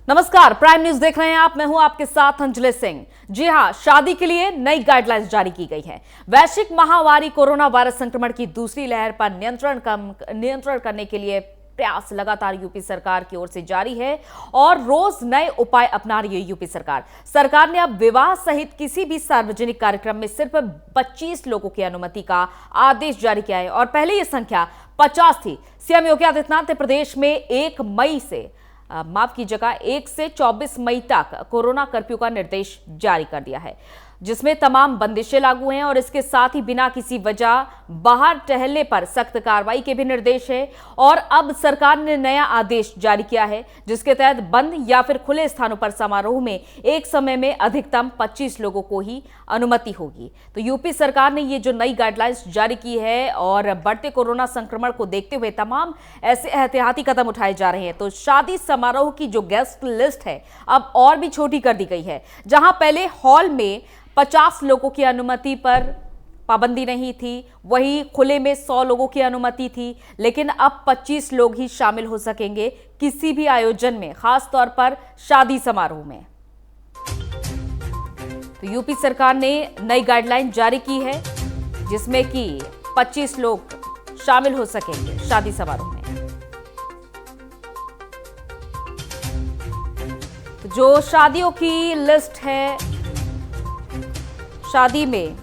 नमस्कार, prime news देख रहे हैं आप। मैं हूं आपके साथ अंजलि सिंह। जी हां, शादी के लिए नई गाइडलाइंस जारी की गई है। वैश्विक महामारी कोरोना वायरस संक्रमण की दूसरी लहर पर नियंत्रण करने के लिए प्रयास लगातार यूपी सरकार की ओर से जारी है और रोज नए उपाय अपना रही है यूपी सरकार। सरकार ने अब विवाह सहित किसी भी सार्वजनिक कार्यक्रम में सिर्फ 25 लोगों की अनुमति का आदेश जारी किया है और पहले यह संख्या 50 थी। सीएम योगी आदित्यनाथ ने प्रदेश में 1 मई से माफ कीजिएगा 1 से 24 मई तक कोरोना कर्फ्यू का निर्देश जारी कर दिया है, जिसमें तमाम बंदिशें लागू हैं और इसके साथ ही बिना किसी वजह बाहर टहलने पर सख्त कार्रवाई के भी निर्देश है। और अब सरकार ने नया आदेश जारी किया है, जिसके तहत बंद या फिर खुले स्थानों पर समारोह में एक समय में अधिकतम 25 लोगों को ही अनुमति होगी। तो यूपी सरकार ने ये जो नई गाइडलाइंस जारी की है और बढ़ते कोरोना संक्रमण को देखते हुए तमाम ऐसे एहतियाती कदम उठाए जा रहे हैं। तो शादी समारोह की जो गेस्ट लिस्ट है अब और भी छोटी कर दी गई है। जहां पहले हॉल में 50 लोगों की अनुमति पर पाबंदी नहीं थी, वहीं खुले में 100 लोगों की अनुमति थी, लेकिन अब 25 लोग ही शामिल हो सकेंगे किसी भी आयोजन में, खास तौर पर शादी समारोह में। तो यूपी सरकार ने नई गाइडलाइन जारी की है, जिसमें कि 25 लोग शामिल हो सकेंगे शादी समारोह में। तो जो शादियों की लिस्ट है, शादी में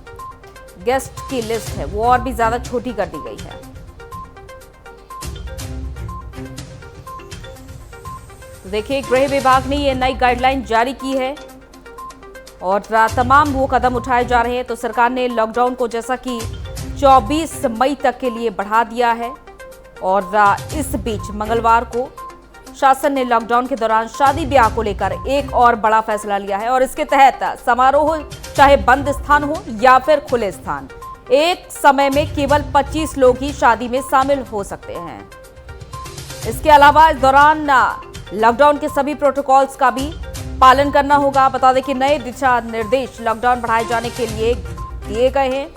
गेस्ट की लिस्ट है, वो और भी ज्यादा छोटी कर दी गई है। तो देखिए, गृह विभाग ने ये नई गाइडलाइन जारी की है और तमाम वो कदम उठाए जा रहे हैं। तो सरकार ने लॉकडाउन को जैसा कि 24 मई तक के लिए बढ़ा दिया है और इस बीच मंगलवार को शासन ने लॉकडाउन के दौरान शादी ब्याह को लेकर एक और बड़ा फैसला लिया है और इसके तहत समारोह चाहे बंद स्थान हो या फिर खुले स्थान, एक समय में केवल 25 लोग ही शादी में शामिल हो सकते हैं। इसके अलावा इस दौरान लॉकडाउन के सभी प्रोटोकॉल्स का भी पालन करना होगा। बता दें कि नए दिशा निर्देश लॉकडाउन बढ़ाए जाने के लिए दिए गए हैं।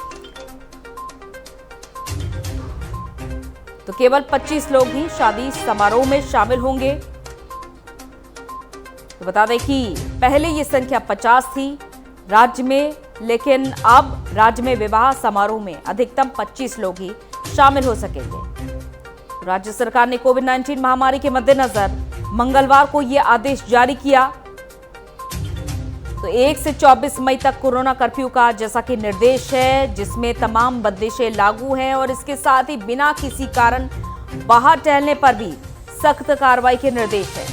तो केवल 25 लोग ही शादी समारोह में शामिल होंगे। तो बता दें कि पहले ये संख्या 50 थी राज्य में, लेकिन अब राज्य में विवाह समारोह में अधिकतम 25 लोग ही शामिल हो सकेंगे। राज्य सरकार ने कोविड-19 महामारी के मद्देनजर मंगलवार को यह आदेश जारी किया। तो 1 से 24 मई तक कोरोना कर्फ्यू का जैसा कि निर्देश है, जिसमें तमाम बंदिशें लागू हैं और इसके साथ ही बिना किसी कारण बाहर टहलने पर भी सख्त कार्रवाई के निर्देश है।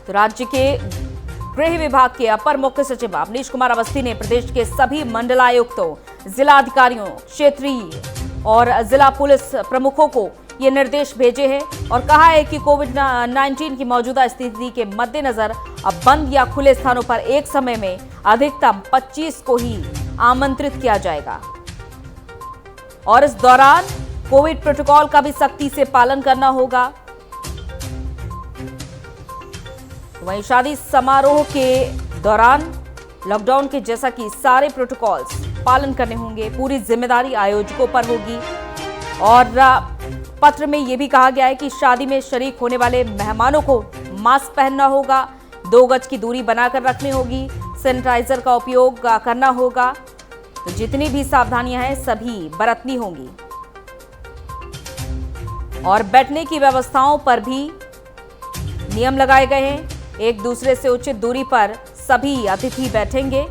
तो राज्य के गृह विभाग के अपर मुख्य सचिव अवनीश कुमार अवस्थी ने प्रदेश के सभी मंडलायुक्तों, जिला अधिकारियों, क्षेत्रीय और जिला पुलिस प्रमुखों को ये निर्देश भेजे हैं और कहा है कि कोविड-19 की मौजूदा स्थिति के मद्देनजर अब बंद या खुले स्थानों पर एक समय में अधिकतम 25 को ही आमंत्रित किया जाएगा और इस दौरान कोविड प्रोटोकॉल का भी सख्ती से पालन करना होगा। वहीं शादी समारोह के दौरान लॉकडाउन के जैसा कि सारे प्रोटोकॉल्स पालन करने होंगे, पूरी जिम्मेदारी आयोजकों पर होगी। और पत्र में यह भी कहा गया है कि शादी में शरीक होने वाले मेहमानों को मास्क पहनना होगा, 2 गज की दूरी बनाकर रखनी होगी, सैनिटाइजर का उपयोग करना होगा। तो जितनी भी सावधानियां हैं सभी बरतनी होंगी और बैठने की व्यवस्थाओं पर भी नियम लगाए गए हैं। एक दूसरे से उचित दूरी पर सभी अतिथि बैठेंगे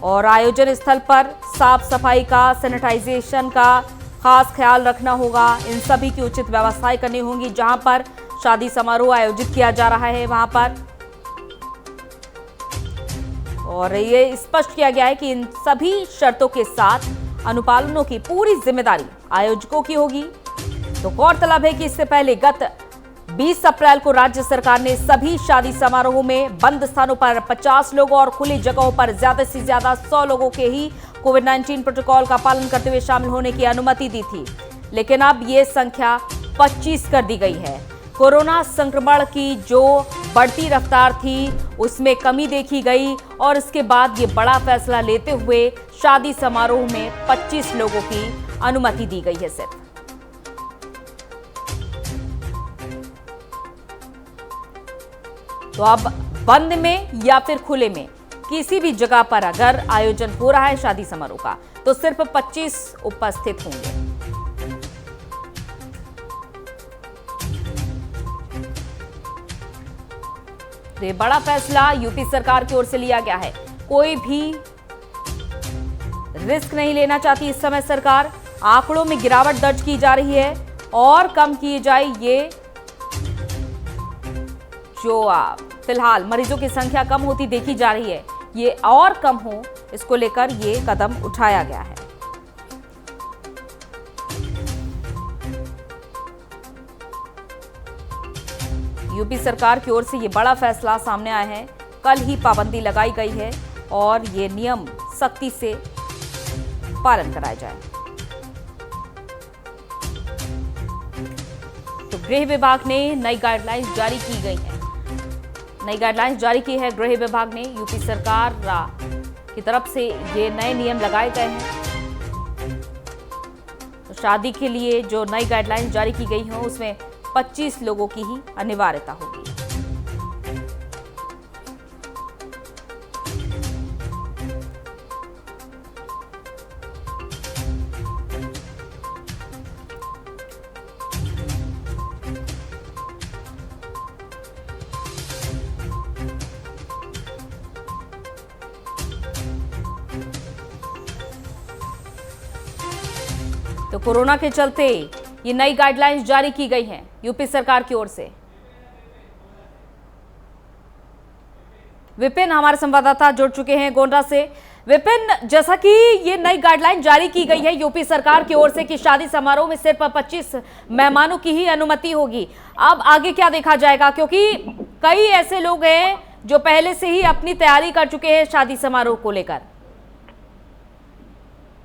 और आयोजन स्थल पर साफ सफाई का, सैनिटाइजेशन का खास ख्याल रखना होगा। इन सभी की उचित व्यवस्थाएं करनी होंगी। जहां पर शादी समारोह आयोजित किया जा रहा है वहां पर, और ये स्पष्ट किया गया है कि इन सभी शर्तों के साथ अनुपालनों की पूरी जिम्मेदारी आयोजकों की होगी। तो गौरतलब है कि इससे पहले गत 20 अप्रैल को राज्य सरकार ने सभी शादी समारोह में बंद स्थानों पर 50 लोगों और खुली जगहों पर ज्यादा से ज्यादा 100 लोगों के ही कोविड-19 प्रोटोकॉल का पालन करते हुए शामिल होने की अनुमति दी थी, लेकिन अब ये संख्या 25 कर दी गई है। कोरोना संक्रमण की जो बढ़ती रफ्तार थी उसमें कमी देखी गई और इसके बाद ये बड़ा फैसला लेते हुए शादी समारोह में 25 लोगों की अनुमति दी गई है सिर्फ। तो अब बंद में या फिर खुले में किसी भी जगह पर अगर आयोजन हो रहा है शादी समारोह का तो सिर्फ 25 उपस्थित होंगे। तो ये बड़ा फैसला यूपी सरकार की ओर से लिया गया है। कोई भी रिस्क नहीं लेना चाहती इस समय सरकार। आंकड़ों में गिरावट दर्ज की जा रही है और कम किए जाए ये जो फिलहाल मरीजों की संख्या कम होती देखी जा रही है, ये और कम हो, इसको लेकर ये कदम उठाया गया है। यूपी सरकार की ओर से ये बड़ा फैसला सामने आया है। कल ही पाबंदी लगाई गई है और ये नियम सख्ती से पालन कराया जाए। तो गृह विभाग ने नई गाइडलाइंस जारी की गई है। नई गाइडलाइंस जारी की है गृह विभाग ने। यूपी सरकार की तरफ से ये नए नियम लगाए गए हैं। तो शादी के लिए जो नई गाइडलाइंस जारी की गई हैं उसमें 25 लोगों की ही अनिवार्यता होगी। तो कोरोना के चलते ये नई गाइडलाइंस जारी की गई हैं यूपी सरकार की ओर से। विपिन हमारे संवाददाता जुड़ चुके हैं गोंडा से। विपिन, जैसा कि ये नई गाइडलाइन जारी की गई है यूपी सरकार की ओर से कि शादी समारोह में सिर्फ 25 मेहमानों की ही अनुमति होगी, अब आगे क्या देखा जाएगा? क्योंकि कई ऐसे लोग हैं जो पहले से ही अपनी तैयारी कर चुके हैं शादी समारोह को लेकर।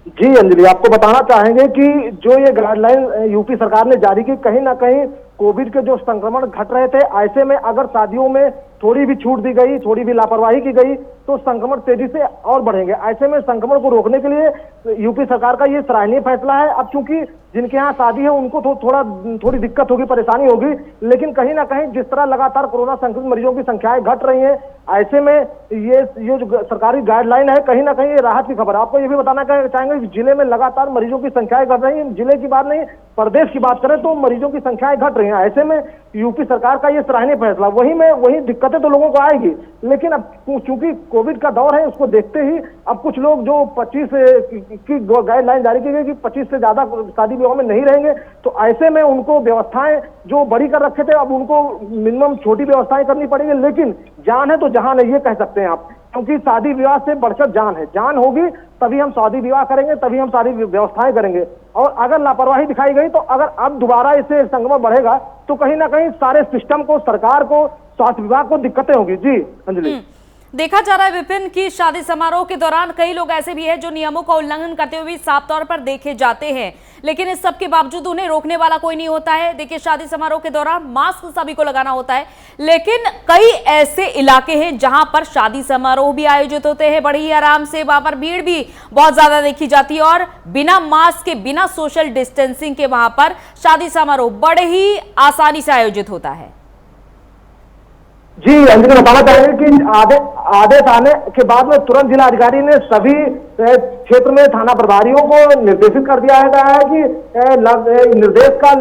जी अंजलि, आपको बताना चाहेंगे कि जो ये गाइडलाइन यूपी सरकार ने जारी की, कहीं ना कहीं कोविड के जो संक्रमण घट रहे थे, ऐसे में अगर शादियों में थोड़ी भी छूट दी गई, थोड़ी भी लापरवाही की गई तो संक्रमण तेजी से और बढ़ेंगे। ऐसे में संक्रमण को रोकने के लिए यूपी सरकार का ये सराहनीय फैसला है। अब चूंकि जिनके यहाँ शादी है उनको थोड़ी दिक्कत होगी, परेशानी होगी, लेकिन कहीं ना कहीं जिस तरह लगातार कोरोना संक्रमित मरीजों की संख्याएं घट रही हैं, ऐसे में ये जो सरकारी गाइडलाइन है कहीं ना कहीं ये राहत की खबर है। आपको ये भी बताना चाहेंगे कि जिले में लगातार मरीजों की संख्याएं घट रही हैं। जिले की बात नहीं, प्रदेश की बात करें तो मरीजों की संख्याएं घट रही हैं। ऐसे में यूपी सरकार का ये सराहनीय फैसला, वही दिक्कतें तो लोगों को आएगी, लेकिन अब चूंकि कोविड का दौर है उसको देखते ही अब कुछ लोग जो 25 की गाइडलाइन जारी की गई कि 25 से ज्यादा शादी विवाह में नहीं रहेंगे, तो ऐसे में उनको व्यवस्थाएं जो बड़ी कर रखे थे अब उनको मिनिमम छोटी व्यवस्थाएं करनी पड़ेगी। लेकिन जान है तो जहान है, ये कह सकते हैं आप, क्योंकि शादी विवाह से बढ़कर जान है। जान होगी तभी हम शादी विवाह करेंगे, तभी हम सारी व्यवस्थाएं करेंगे। और अगर लापरवाही दिखाई गई तो अगर अब दोबारा इससे संक्रमण बढ़ेगा तो कहीं ना कहीं सारे सिस्टम को, सरकार को, स्वास्थ्य विभाग को दिक्कतें होंगी। जी अंजलि, देखा जा रहा है विपिन की शादी समारोह के दौरान कई लोग ऐसे भी हैं जो नियमों का उल्लंघन करते हुए भी साफ तौर पर देखे जाते हैं, लेकिन इस सब के बावजूद उन्हें रोकने वाला कोई नहीं होता है। देखिए, शादी समारोह के दौरान मास्क सभी को लगाना होता है, लेकिन कई ऐसे इलाके हैं जहां पर शादी समारोह भी आयोजित होते हैं बड़ी ही आराम से, वहां पर भीड़ भी बहुत ज्यादा देखी जाती है और बिना मास्क के, बिना सोशल डिस्टेंसिंग के वहां पर शादी समारोह बड़े ही आसानी से आयोजित होता है। जी अंजलि, बताना चाहेंगे कि आदेश आने के बाद में तुरंत जिलाधिकारी ने सभी क्षेत्र में थाना प्रभारियों को निर्देशित कर दिया है कि निर्देश का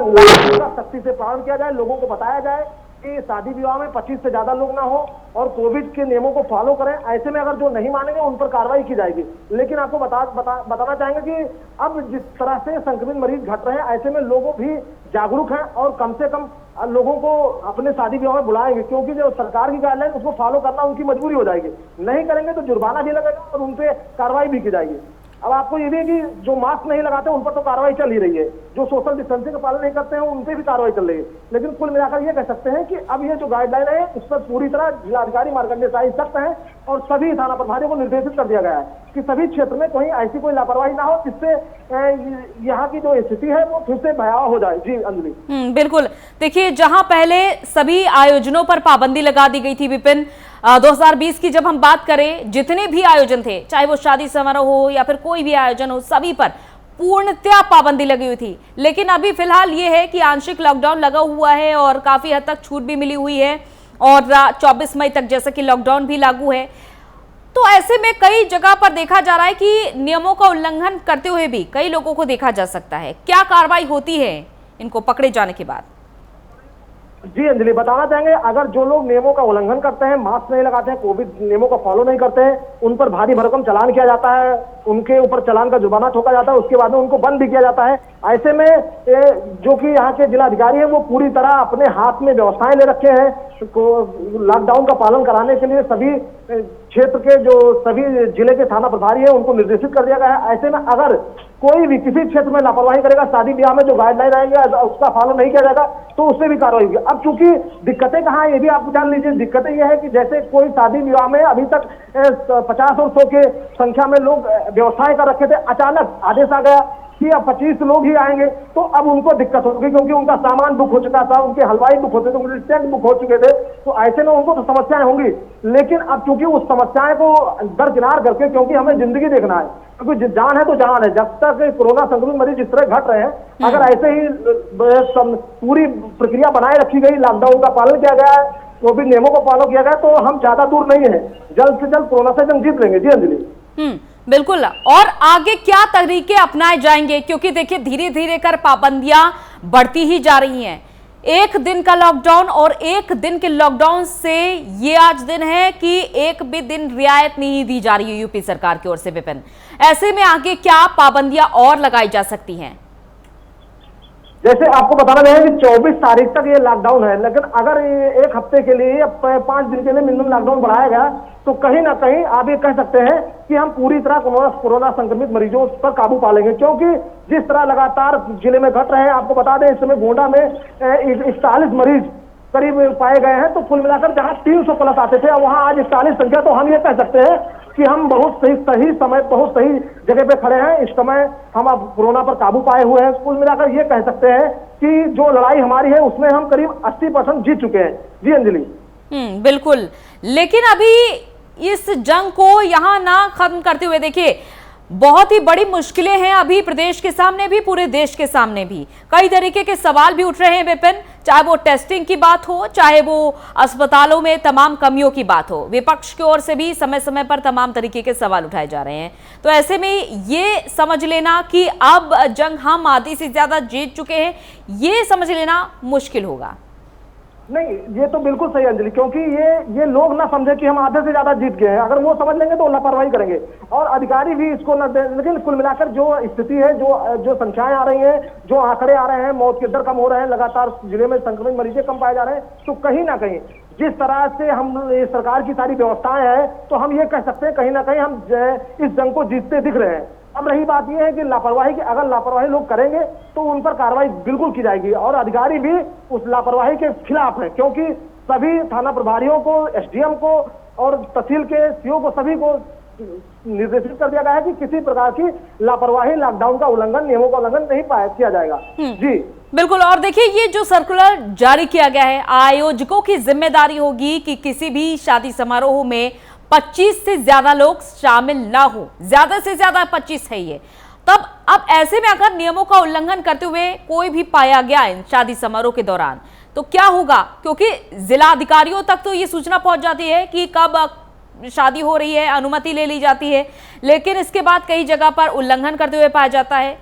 सख्ती से पालन किया जाए, लोगों को बताया जाए कि शादी विवाह में 25 से ज्यादा लोग ना हो और कोविड के नियमों को फॉलो करें। ऐसे में अगर जो नहीं मानेंगे उन पर कार्रवाई की जाएगी। लेकिन आपको बताना चाहेंगे कि अब जिस तरह से संक्रमित मरीज घट रहे हैं, ऐसे में लोगों भी जागरूक हैं और कम से कम लोगों को अपने शादी विवाह में बुलाएंगे, क्योंकि जो सरकार की गाइडलाइन उसको फॉलो करना उनकी मजबूरी हो जाएगी। नहीं करेंगे तो जुर्माना भी लगेगा और उन पर कार्रवाई भी की जाएगी। अब आपको ये भी है कि जो मास्क नहीं लगाते उन पर तो कार्रवाई चल ही रही है, जो सोशल डिस्टेंसिंग का पालन नहीं करते हैं उन पर भी कार्रवाई चल रही है। लेकिन कुल मिलाकर ये कह सकते हैं कि अब ये जो गाइडलाइन है उस पर पूरी तरह जिलाधिकारी मार्कंडेय शाही सख्त है और सभी थाना प्रभारियों को निर्देशित कर दिया गया है कि सभी क्षेत्र में कहीं ऐसी कोई लापरवाही ना हो जिससे यहाँ की जो स्थिति है वो फिर से भयावह हो जाए। जी अंजलि, बिल्कुल। देखिए, जहां पहले सभी आयोजनों पर पाबंदी लगा दी गई थी विपिन, 2020 की जब हम बात करें, जितने भी आयोजन थे, चाहे वो शादी समारोह हो या फिर कोई भी आयोजन हो, सभी पर पूर्णतया पाबंदी लगी हुई थी। लेकिन अभी फिलहाल ये है कि आंशिक लॉकडाउन लगा हुआ है और काफी हद तक छूट भी मिली हुई है और 24 मई तक जैसा कि लॉकडाउन भी लागू है। तो ऐसे में कई जगह पर देखा जा रहा है कि नियमों का उल्लंघन करते हुए भी कई लोगों को देखा जा सकता है। क्या कार्रवाई होती है इनको पकड़े जाने के बाद? जी अंजलि, बताना चाहेंगे, अगर जो लोग नियमों का उल्लंघन करते हैं, मास्क नहीं लगाते हैं, कोविड नियमों का फॉलो नहीं करते हैं, उन पर भारी भरकम चालान किया जाता है, उनके ऊपर चालान का जुर्माना ठोका जाता है, उसके बाद में उनको बंद भी किया जाता है। ऐसे में जो कि यहाँ के जिलाधिकारी हैं वो पूरी तरह अपने हाथ में व्यवस्थाएं ले रखे हैं। लॉकडाउन का पालन कराने के लिए सभी क्षेत्र के जो सभी जिले के थाना प्रभारी हैं उनको निर्देशित कर दिया गया है। ऐसे में अगर कोई भी किसी क्षेत्र में लापरवाही करेगा, शादी ब्याह में जो गाइडलाइन आएंगे उसका फॉलो नहीं किया जाएगा तो उससे भी कार्रवाई होगी। अब चूंकि दिक्कतें कहाँ है ये भी आप जान लीजिए। दिक्कतें ये है कि जैसे कोई शादी विवाह में अभी तक 50 और 100 के संख्या में लोग व्यवस्थाएं कर रखे थे, अचानक आदेश आ गया कि अब 25 लोग ही आएंगे, तो अब उनको दिक्कत होगी क्योंकि उनका सामान बुक हो चुका था, उनके हलवाई बुक होते थे, उनके टेंट बुक हो चुके थे, तो ऐसे में उनको तो समस्याएं होंगी। लेकिन अब चूंकि उस समस्याएं को दरकिनार करके, क्योंकि हमें जिंदगी देखना है, क्योंकि जान है तो जान है, जब तक कोरोना संक्रमित मरीज इस तरह घट रहे हैं, अगर ऐसे ही पूरी प्रक्रिया बनाए रखी गई, लॉकडाउन का पालन किया गया है, कोविड नियमों का पालन किया गया, तो हम ज्यादा दूर नहीं है, जल्द से जल्द कोरोना से जंग जीत लेंगे। जी अंजलि। बिल्कुल। और आगे क्या तरीके अपनाए जाएंगे, क्योंकि देखिए धीरे धीरे कर पाबंदियां बढ़ती ही जा रही हैं। एक दिन का लॉकडाउन और एक दिन के लॉकडाउन से ये आज दिन है कि एक भी दिन रियायत नहीं दी जा रही है यूपी सरकार की ओर से। विपिन, ऐसे में आगे क्या पाबंदियां और लगाई जा सकती हैं? जैसे आपको बताना चाहिए कि 24 तारीख तक ये लॉकडाउन है, लेकिन अगर एक हफ्ते के लिए या 5 दिन के लिए मिनिमम लॉकडाउन बढ़ाया गया तो कहीं ना कहीं आप ये कह सकते हैं कि हम पूरी तरह कोरोना संक्रमित मरीजों पर काबू पा लेंगे। क्योंकि जिस तरह लगातार जिले में घट रहे हैं, आपको बता दें इस समय गोंडा में 41 मरीज करीब पाए गए हैं, तो कुल मिलाकर जहां 300 प्लस आते थे वहां आज 41 संख्या, तो हम ये कह सकते हैं कि हम बहुत सही समय, बहुत सही जगह पे खड़े हैं। इस समय हम अब कोरोना पर काबू पाए हुए हैं। कुल मिलाकर ये कह सकते हैं कि जो लड़ाई हमारी है उसमें हम करीब 80% जीत चुके हैं। जी अंजलि। बिल्कुल। लेकिन अभी इस जंग को यहां ना खत्म करते हुए देखिए बहुत ही बड़ी मुश्किलें हैं अभी प्रदेश के सामने भी, पूरे देश के सामने भी कई तरीके के सवाल भी उठ रहे हैं विपिन, चाहे वो टेस्टिंग की बात हो, चाहे वो अस्पतालों में तमाम कमियों की बात हो। विपक्ष की ओर से भी समय समय पर तमाम तरीके के सवाल उठाए जा रहे हैं। तो ऐसे में ये समझ लेना कि अब जंग हम आधी से ज्यादा जीत चुके हैं, ये समझ लेना मुश्किल होगा। नहीं, ये तो बिल्कुल सही अंजलि, क्योंकि ये लोग ना समझे कि हम आधे से ज्यादा जीत गए हैं। अगर वो समझ लेंगे तो लापरवाही करेंगे और अधिकारी भी इसको न दे। लेकिन कुल मिलाकर जो स्थिति है, जो संख्याएं आ रही हैं, जो आंकड़े आ रहे हैं, मौत के दर कम हो रहे हैं, लगातार जिले में संक्रमित मरीजें कम पाए जा रहे हैं, तो कहीं ना कहीं जिस तरह से हम सरकार की सारी व्यवस्थाएं हैं, तो हम ये कह सकते हैं कहीं ना कहीं हम इस जंग को जीतते दिख रहे हैं। अब रही बात यह है कि लापरवाही की, अगर लापरवाही लोग करेंगे तो उन पर कार्रवाई बिल्कुल की जाएगी और अधिकारी भी उस लापरवाही के खिलाफ है, क्योंकि सभी थाना प्रभारियों को, एसडीएम को और तहसील के सीओ को, सभी को निर्देशित कर दिया गया है कि किसी प्रकार की लापरवाही, लॉकडाउन का उल्लंघन, नियमों का उल्लंघन नहीं किया जाएगा। जी बिल्कुल। और देखिए ये जो सर्कुलर जारी किया गया है, आयोजकों की जिम्मेदारी होगी कि किसी भी शादी समारोह में 25 से ज्यादा लोग शामिल ना हो, ज्यादा से ज्यादा 25 है ये। तब अब ऐसे में अगर नियमों का उल्लंघन करते हुए कोई भी पाया गया इन शादी समारोह के दौरान तो क्या होगा? क्योंकि जिला अधिकारियों तक तो ये सूचना पहुंच जाती है कि कब शादी हो रही है, अनुमति ले ली जाती है, लेकिन इसके बाद कई जगह पर उल्लंघन करते हुए पाया जाता है।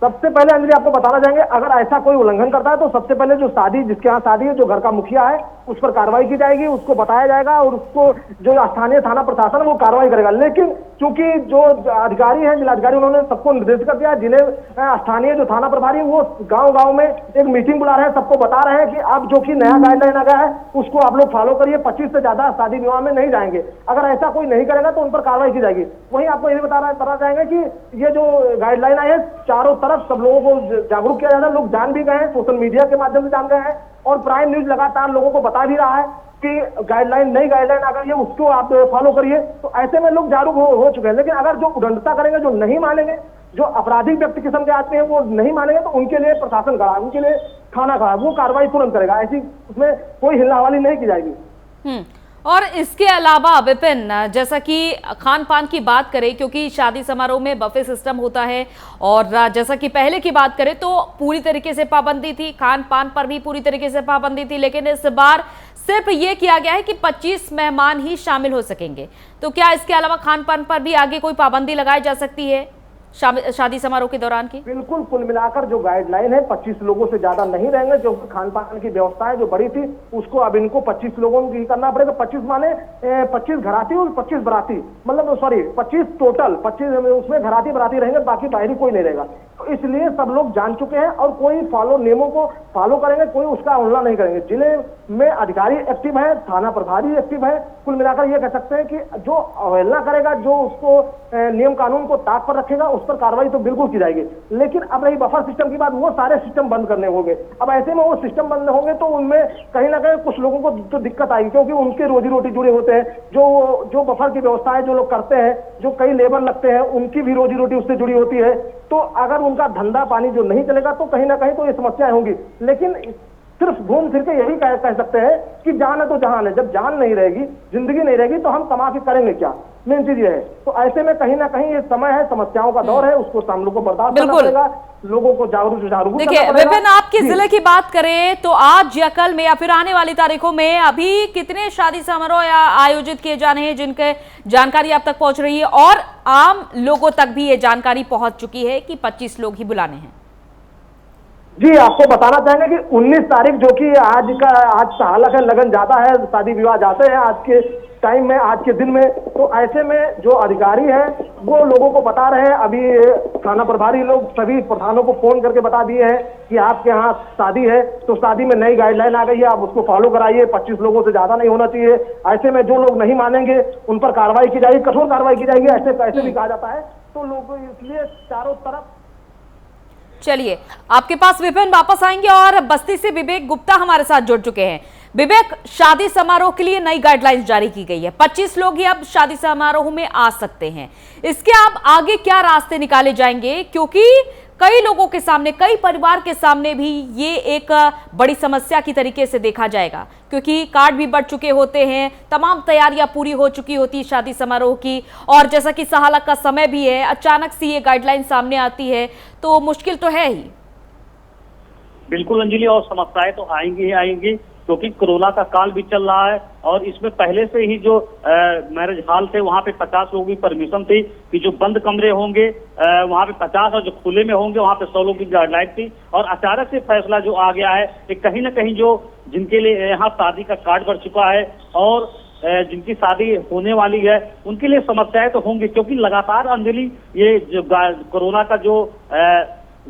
सबसे पहले अंजलि आपको बताना चाहेंगे, अगर ऐसा कोई उल्लंघन करता है तो सबसे पहले जो शादी, जिसके यहाँ शादी है, जो घर का मुखिया है, उस पर कार्रवाई की जाएगी, उसको बताया जाएगा और उसको जो स्थानीय थाना प्रशासन है वो कार्रवाई करेगा। लेकिन चूंकि जो अधिकारी हैं, जिलाधिकारी, उन्होंने सबको निर्देश कर दिया, जिले स्थानीय जो थाना प्रभारी है वो गाँव में एक मीटिंग बुला रहे हैं, सबको बता रहे हैं कि अब जो कि नया गाइडलाइन आ गया है उसको आप लोग फॉलो करिए, 25 से ज्यादा शादी विवाह में नहीं जाएंगे। अगर ऐसा कोई नहीं करेगा तो उन पर कार्रवाई की जाएगी। वहीं आपको ये बताना चाहेंगे कि ये जो गाइडलाइन आई है, चारों तरफ सब लोगों को जागरूक किया जाता है, लोग जान भी गए हैं, सोशल मीडिया के माध्यम से जान गए हैं और प्राइम न्यूज लगातार लोगों को बता भी रहा है कि गाइडलाइन, नई गाइडलाइन आ गई है, उसको आप फॉलो करिए। तो ऐसे में लोग जागरूक हो चुके हैं। लेकिन अगर जो उद्दंडता करेंगे, जो नहीं मानेंगे, जो आपराधिक व्यक्ति किस्म के आदमी हैं वो नहीं मानेंगे, तो उनके लिए प्रशासन खड़ा है, उनके लिए थाना खड़ा है, वो कार्रवाई तुरंत करेगा। ऐसी उसमें कोई हिल्लावाली नहीं की जाएगी। और इसके अलावा विपिन, जैसा कि खान पान की बात करें, क्योंकि शादी समारोह में बफे सिस्टम होता है और जैसा कि पहले की बात करें तो पूरी तरीके से पाबंदी थी, खान पान पर भी पूरी तरीके से पाबंदी थी, लेकिन इस बार सिर्फ ये किया गया है कि 25 मेहमान ही शामिल हो सकेंगे। तो क्या इसके अलावा खान पान पर भी आगे कोई पाबंदी लगाई जा सकती है शादी समारोह के दौरान की? बिल्कुल, कुल मिलाकर जो गाइडलाइन है 25 लोगों से ज्यादा नहीं रहेंगे। जो खान पान की व्यवस्था है जो बड़ी थी उसको अब इनको 25 लोगों की करना पड़ेगा। 25 माने 25 घराती और 25 बराती, मतलब सॉरी 25 टोटल, 25 उसमें घराती बराती रहेंगे, बाकी बाहरी कोई नहीं रहेगा। तो इसलिए सब लोग जान चुके हैं और कोई नियमों को फॉलो करेंगे, कोई उसका उल्लंघन नहीं करेंगे। जिले में अधिकारी एक्टिव है, थाना प्रभारी एक्टिव है। कुल मिलाकर ये कह सकते हैं कि जो अवहेलना करेगा, जो उसको नियम कानून को ताक पर रखेगा, उस पर कार्रवाई तो बिल्कुल की जाएगी। लेकिन अब रही बफर सिस्टम की बात, वो सारे सिस्टम बंद करने होंगे। अब ऐसे में वो सिस्टम बंद होंगे तो उनमें कहीं ना कहीं कुछ लोगों को तो दिक्कत आएगी, क्योंकि उनके रोजी रोटी जुड़े होते हैं। जो बफर की व्यवस्था है जो लोग करते हैं, जो कई लेबर लगते हैं, उनकी भी रोजी रोटी उससे जुड़ी होती है। तो अगर उनका धंधा पानी जो नहीं चलेगा तो कहीं ना कहीं तो ये समस्याएं होंगी। लेकिन सिर्फ घूम फिर के यही कह सकते हैं कि जान है तो जहान है। जब जान नहीं रहेगी, जिंदगी नहीं रहेगी, तो हम कमा के करेंगे क्या? मेन चीज ये है। तो ऐसे में कहीं ना कहीं ये समय है, समस्याओं का दौर है, उसको हम लोग को बर्दाश्त करना पड़ेगा, लोगों को जागरूक देखिए विपिन, आपके जिले की बात करें तो आज या कल में या फिर आने वाली तारीखों में अभी कितने शादी समारोह या आयोजित किए जाने हैं जिनके जानकारी आप तक पहुंच रही है, और आम लोगों तक भी ये जानकारी पहुंच चुकी है कि 25 लोग ही बुलाने हैं? जी, आपको बताना चाहेंगे कि 19 तारीख, जो कि आज हालत है, लगन ज्यादा है, शादी विवाह जाते हैं आज के टाइम में, आज के दिन में। तो ऐसे में जो अधिकारी हैं वो लोगों को बता रहे हैं। अभी थाना प्रभारी लोग सभी प्रधानों को फोन करके बता दिए हैं कि आपके यहाँ शादी है तो शादी में नई गाइडलाइन आ गई है, आप उसको फॉलो कराइए, 25 लोगों से ज्यादा नहीं होना चाहिए। ऐसे में जो लोग नहीं मानेंगे उन पर कार्रवाई की जाएगी, कठोर कार्रवाई की जाएगी, ऐसे भी कहा जाता है। तो लोग इसलिए चारों तरफ। चलिए, आपके पास विपिन वापस आएंगे और बस्ती से विवेक गुप्ता हमारे साथ जुड़ चुके हैं। विवेक, शादी समारोह के लिए नई गाइडलाइंस जारी की गई है, 25 लोग ही अब शादी समारोह में आ सकते हैं। इसके अब आगे क्या रास्ते निकाले जाएंगे, क्योंकि कई लोगों के सामने, कई परिवार के सामने भी ये एक बड़ी समस्या की तरीके से देखा जाएगा, क्योंकि कार्ड भी बढ़ चुके होते हैं, तमाम तैयारियां पूरी हो चुकी होती शादी समारोह की, और जैसा कि सहालक का समय भी है, अचानक से ये गाइडलाइन सामने आती है तो मुश्किल तो है ही। बिल्कुल अंजलि, और समस्याएं तो आएंगी ही आएंगी, क्योंकि कोरोना का काल भी चल रहा है। और इसमें पहले से ही जो मैरिज हॉल थे वहां पे 50 लोगों की परमिशन थी कि जो बंद कमरे होंगे वहां पे 50, और जो खुले में होंगे वहां पे 100 लोगों की गाइडलाइन थी। और अचानक से फैसला जो आ गया है कि कहीं ना कहीं जो जिनके लिए यहाँ शादी का कार्ड बढ़ चुका है और जिनकी शादी होने वाली है उनके लिए समस्याएं तो होंगी, क्योंकि लगातार अंजलि ये जो कोरोना का जो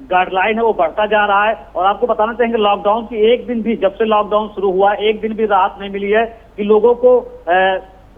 गाइडलाइन है वो बढ़ता जा रहा है। और आपको बताना चाहेंगे, लॉकडाउन की एक दिन भी, जब से लॉकडाउन शुरू हुआ, एक दिन भी राहत नहीं मिली है कि लोगों को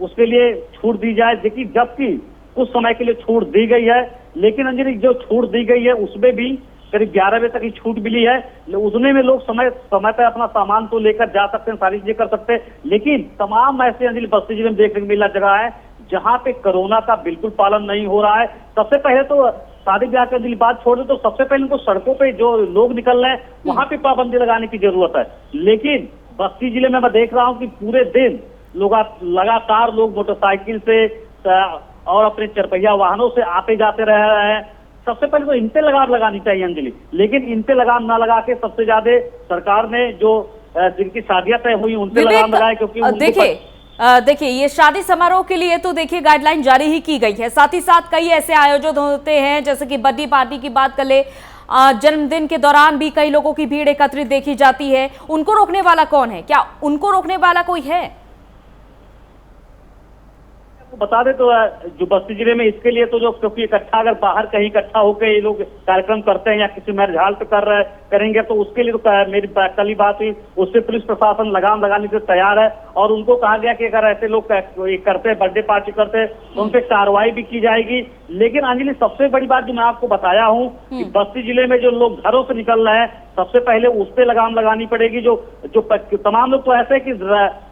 उसके लिए छूट दी जाए। देखिए, जबकि कुछ समय के लिए छूट दी गई है, लेकिन अंजलि जो छूट दी गई है उसमें भी करीब 11 बजे तक की छूट मिली है। उतने में लोग समय पर अपना सामान तो लेकर जा सकते हैं, सारी चीजें कर सकते हैं। लेकिन तमाम ऐसे अंजलि बस्ती जिले में देखने को मिला जगह है जहां पे कोरोना का बिल्कुल पालन नहीं हो रहा है। सबसे पहले तो शादी ब्याह की अंजलि बात छोड़ दे तो सबसे पहले उनको सड़कों पे जो लोग निकल रहे हैं वहां पे पाबंदी लगाने की जरूरत है। लेकिन बस्ती जिले में मैं देख रहा हूं कि पूरे दिन लगातार लोग मोटरसाइकिल से और अपने चरपहिया वाहनों से आते जाते रह रहे हैं। सबसे पहले तो इन पे लगाम लगानी चाहिए अंजलि, लेकिन इन पे लगाम ना लगा के सबसे ज्यादा सरकार ने जो जिनकी शादियां तय हुई उन पे लगाम लगाए, क्योंकि देखिए ये शादी समारोह के लिए तो देखिए गाइडलाइन जारी ही की गई है, साथ ही साथ कई ऐसे आयोजन होते हैं, जैसे कि बर्थडे पार्टी की बात कर ले, जन्मदिन के दौरान भी कई लोगों की भीड़ एकत्रित देखी जाती है। उनको रोकने वाला कौन है? क्या उनको रोकने वाला कोई है? बता दे तो जो बस्ती जिले में इसके लिए तो जो, क्योंकि इकट्ठा अगर बाहर कहीं इकट्ठा होकर ये लोग कार्यक्रम करते हैं या किसी मैरिज हॉल पे करेंगे तो उसके लिए तो मेरी कल ही बात हुई, उससे पुलिस प्रशासन लगाम लगाने के तैयार है। और उनको कहा गया कि अगर ऐसे लोग करते हैं, बर्थडे पार्टी करते हैं, तो उन पे कार्रवाई भी की जाएगी। लेकिन अंजलि सबसे बड़ी बात जो मैं आपको बताया हूँ कि बस्ती जिले में जो लोग घरों से निकल रहे हैं, सबसे पहले उस पे लगाम लगानी पड़ेगी। जो तमाम लोग तो ऐसे कि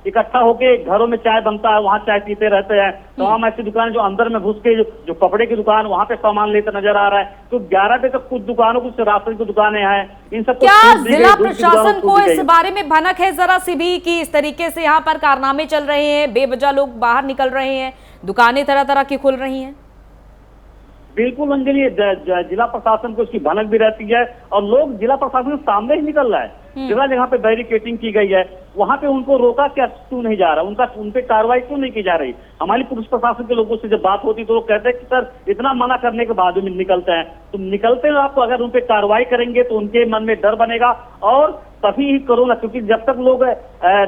इकट्ठा होके घरों में चाय बनता है, वहाँ चाय पीते रहते हैं। तमाम ऐसी दुकानें जो अंदर में घुस के जो कपड़े की दुकान, वहाँ पे सामान लेते नजर आ रहा है। तो 11 बजे तक कुछ दुकानों, कुछ राशन की दुकानें हैं, इन सब क्या जिला प्रशासन को इस बारे में भनक है जरा सी भी कि इस तरीके से यहाँ पर कारनामे चल रहे हैं, बेवजह लोग बाहर निकल रहे हैं, दुकानें तरह तरह की खुल रही हैं? बिल्कुल अंजलि, जिला प्रशासन को इसकी भनक भी रहती है और लोग जिला प्रशासन के सामने ही निकल रहा है। जगह जगह पे बैरिकेटिंग की गई है, वहां पे उनको रोका क्या क्यों नहीं जा रहा, उन पे कार्रवाई क्यों नहीं की जा रही? हमारी पुलिस प्रशासन के लोगों से जब बात होती तो लोग कहते हैं कि सर इतना मना करने के बाद भी निकलते हैं। तो निकलते हैं आप, तो अगर उन पे कार्रवाई करेंगे तो उनके मन में डर बनेगा और तभी ही कोरोना, क्योंकि जब तक लोग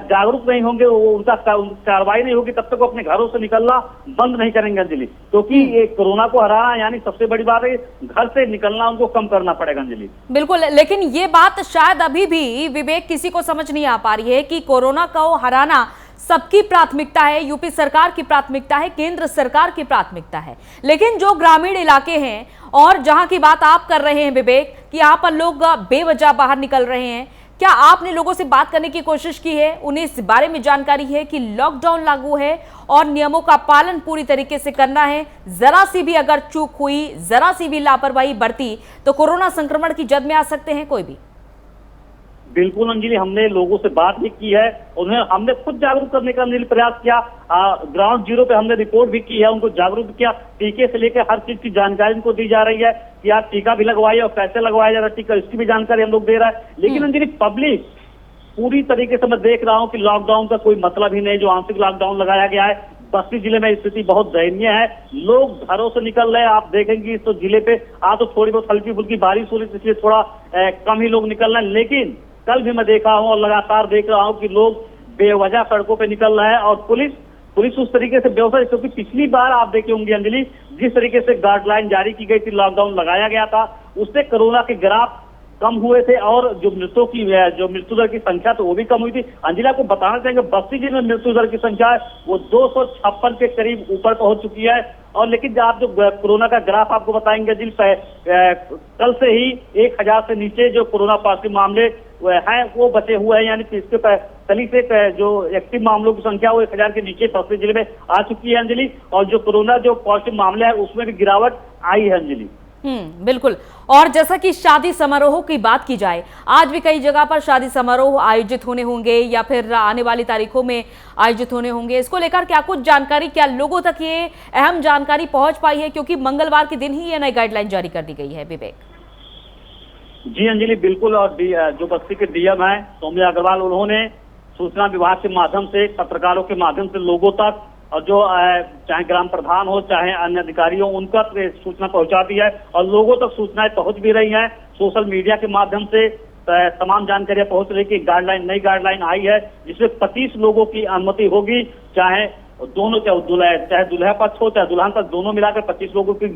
जागरूक नहीं होंगे, उनका कार्रवाई नहीं होगी, तब तक वो अपने घरों से निकलना बंद नहीं करेंगे अंजलि। क्योंकि ये कोरोना को हराना यानी सबसे बड़ी बात है, घर से निकलना उनको कम करना पड़ेगा अंजलि। बिल्कुल, लेकिन ये बात शायद अभी भी विवेक किसी को समझ नहीं आ पा रही है कि कोरोना को हराना सबकी प्राथमिकता है, यूपी सरकार की प्राथमिकता है, केंद्र सरकार की प्राथमिकता है। लेकिन जो ग्रामीण इलाके हैं और जहां की बात आप कर रहे हैं विवेक, कि यहाँ पर लोग बेवजह बाहर निकल रहे हैं, क्या आपने लोगों से बात करने की कोशिश की है? उन्हें इस बारे में जानकारी है कि लॉकडाउन लागू है और नियमों का पालन पूरी तरीके से करना है? जरा सी भी अगर चूक हुई, जरा सी भी लापरवाही बरती तो कोरोना संक्रमण की जद में आ सकते हैं कोई भी। बिल्कुल अंजलि, हमने लोगों से बात भी की है, उन्हें हमने खुद जागरूक करने का प्रयास किया। ग्राउंड जीरो पे हमने रिपोर्ट भी की है, उनको जागरूक किया। टीके से लेकर हर चीज की जानकारी उनको दी जा रही है कि आप टीका भी लगवाइए और कैसे लगवाया जा रहा है टीका, इसकी भी जानकारी हम लोग दे रहा है। लेकिन अंजलि पब्लिक पूरी तरीके से मैं देख रहा हूँ कि लॉकडाउन का कोई मतलब ही नहीं, जो आंशिक लॉकडाउन लगाया गया है। बस्ती जिले में स्थिति बहुत दयनीय है, लोग घरों से निकल रहे हैं। आप देखेंगे तो जिले पे तो थोड़ी बहुत हल्की फुल्की बारिश हो रही थी, इसलिए थोड़ा कम ही लोग निकल रहे हैं। लेकिन कल भी मैं देखा हूं और लगातार देख रहा हूं कि लोग बेवजह सड़कों पे निकल रहे हैं और पुलिस उस तरीके से बेवजह, क्योंकि पिछली बार आप देखे होंगे अंजलि, जिस तरीके से गाइडलाइन जारी की गई थी, लॉकडाउन लगाया गया था, उससे कोरोना के ग्राफ कम हुए थे और जो मृत्यु दर की संख्या तो वो भी कम हुई थी। अंजलि आपको बताना चाहेंगे, बस्ती जिले में मृत्यु दर की संख्या है वो 256 के करीब ऊपर पहुंच चुकी है। और लेकिन आप जो कोरोना का ग्राफ आपको बताएंगे जिन कल से ही 1000 से नीचे जो कोरोना पॉजिटिव मामले हैं वो बचे हुए हैं, यानी इसके तली से जो एक्टिव मामलों की संख्या वो 1000 के नीचे बस्ती जिले में आ चुकी है अंजलि। और जो कोरोना जो पॉजिटिव मामले हैं उसमें भी गिरावट आई है अंजलि। बिल्कुल। और जैसा कि शादी समारोह की बात की जाए, आज भी कई जगह पर शादी समारोह आयोजित होने होंगे या फिर आने वाली तारीखों में आयोजित होने होंगे, इसको लेकर क्या कुछ जानकारी, क्या लोगों तक ये अहम जानकारी पहुंच पाई है? क्योंकि मंगलवार के दिन ही ये नई गाइडलाइन जारी कर दी गई है विवेक। जी अंजलि बिल्कुल, और जो बस्ती के डीएम है सौम्या अग्रवाल, उन्होंने सूचना विभाग के माध्यम से, पत्रकारों के माध्यम से लोगों तक, और जो चाहे ग्राम प्रधान हो चाहे अन्य अधिकारी हो, उन तक सूचना पहुंचा दी है और लोगों तक सूचनाएं पहुंच भी रही हैं। सोशल मीडिया के माध्यम से तमाम जानकारियां पहुंच रही कि नई गाइडलाइन आई है जिसमें 25 लोगों की अनुमति होगी, चाहे दोनों, चाहे दुल्हा पक्ष हो चाहे दुल्हन पक्ष, दोनों मिलाकर 25 लोगों की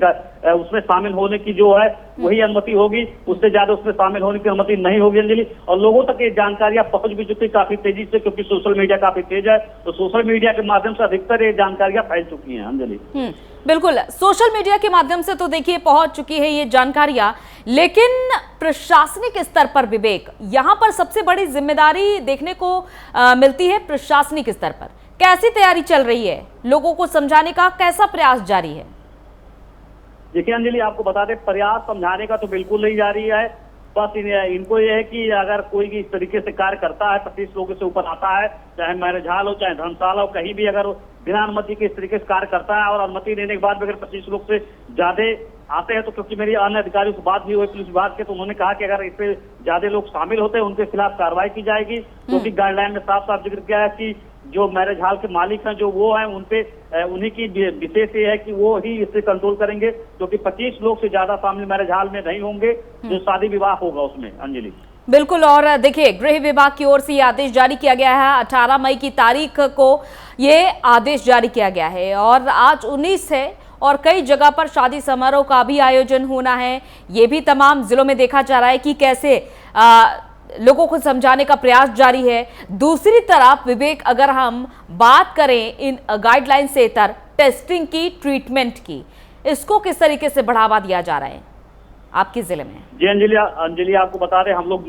उसमें शामिल होने की जो है वही अनुमति होगी। उससे ज्यादा उसमें शामिल होने की अनुमति नहीं होगी अंजलि। और लोगों तक ये जानकारियां पहुंच भी चुकी काफी तेजी से, क्योंकि सोशल मीडिया काफी तेज है, तो सोशल मीडिया के माध्यम से अधिकतर ये जानकारियां फैल चुकी हैं अंजलि। बिल्कुल, सोशल मीडिया के माध्यम से तो देखिए पहुंच चुकी है ये जानकारियां, लेकिन प्रशासनिक स्तर पर विवेक, यहां पर सबसे बड़ी जिम्मेदारी देखने को मिलती है प्रशासनिक स्तर पर। कैसी तैयारी चल रही है, लोगों को समझाने का कैसा प्रयास जारी है? देखिए अंजलि, आपको बता दें, प्रयास समझाने का तो बिल्कुल नहीं जारी है। बस इनको ये है कि अगर कोई इस तरीके से कार्य करता है, 25 लोगों से ऊपर आता है, चाहे मैरिज हॉल हो चाहे धर्मशाला हो, कहीं भी अगर बिना अनुमति के इस तरीके से कार्य करता है और अनुमति देने के बाद भी अगर 25 लोग से ज्यादा आते हैं, तो क्योंकि मेरी अन्य अधिकारियों से बात भी हुई पुलिस विभाग के, तो उन्होंने कहा कि अगर इससे ज्यादा लोग शामिल होते हैं उनके खिलाफ कार्रवाई की जाएगी। क्योंकि गाइडलाइन में साफ साफ जिक्र किया है कि जो मैरिज हॉल के मालिक हैं जो वो हैं, उनपे उन्हीं की विशेष ये है कि वो ही इसे कंट्रोल करेंगे, क्योंकि 25 लोग से ज्यादा शामिल मैरिज हॉल में नहीं होंगे जो शादी विवाह होगा उसमें अंजलि। बिल्कुल। और देखिए, गृह विभाग की ओर से ये आदेश जारी किया गया है, 18 मई की तारीख को ये आदेश जारी किया गया है और आज 19 है और कई जगह पर शादी समारोह का भी आयोजन होना है। ये भी तमाम जिलों में देखा जा रहा है कि कैसे लोगों को समझाने का प्रयास जारी है। दूसरी तरफ विवेक, अगर हम बात करें इन गाइडलाइन से इतर टेस्टिंग की, ट्रीटमेंट की, इसको किस तरीके से बढ़ावा दिया जा रहा है आपके जिले में? जी अंजलि आपको बता दें, हम लोग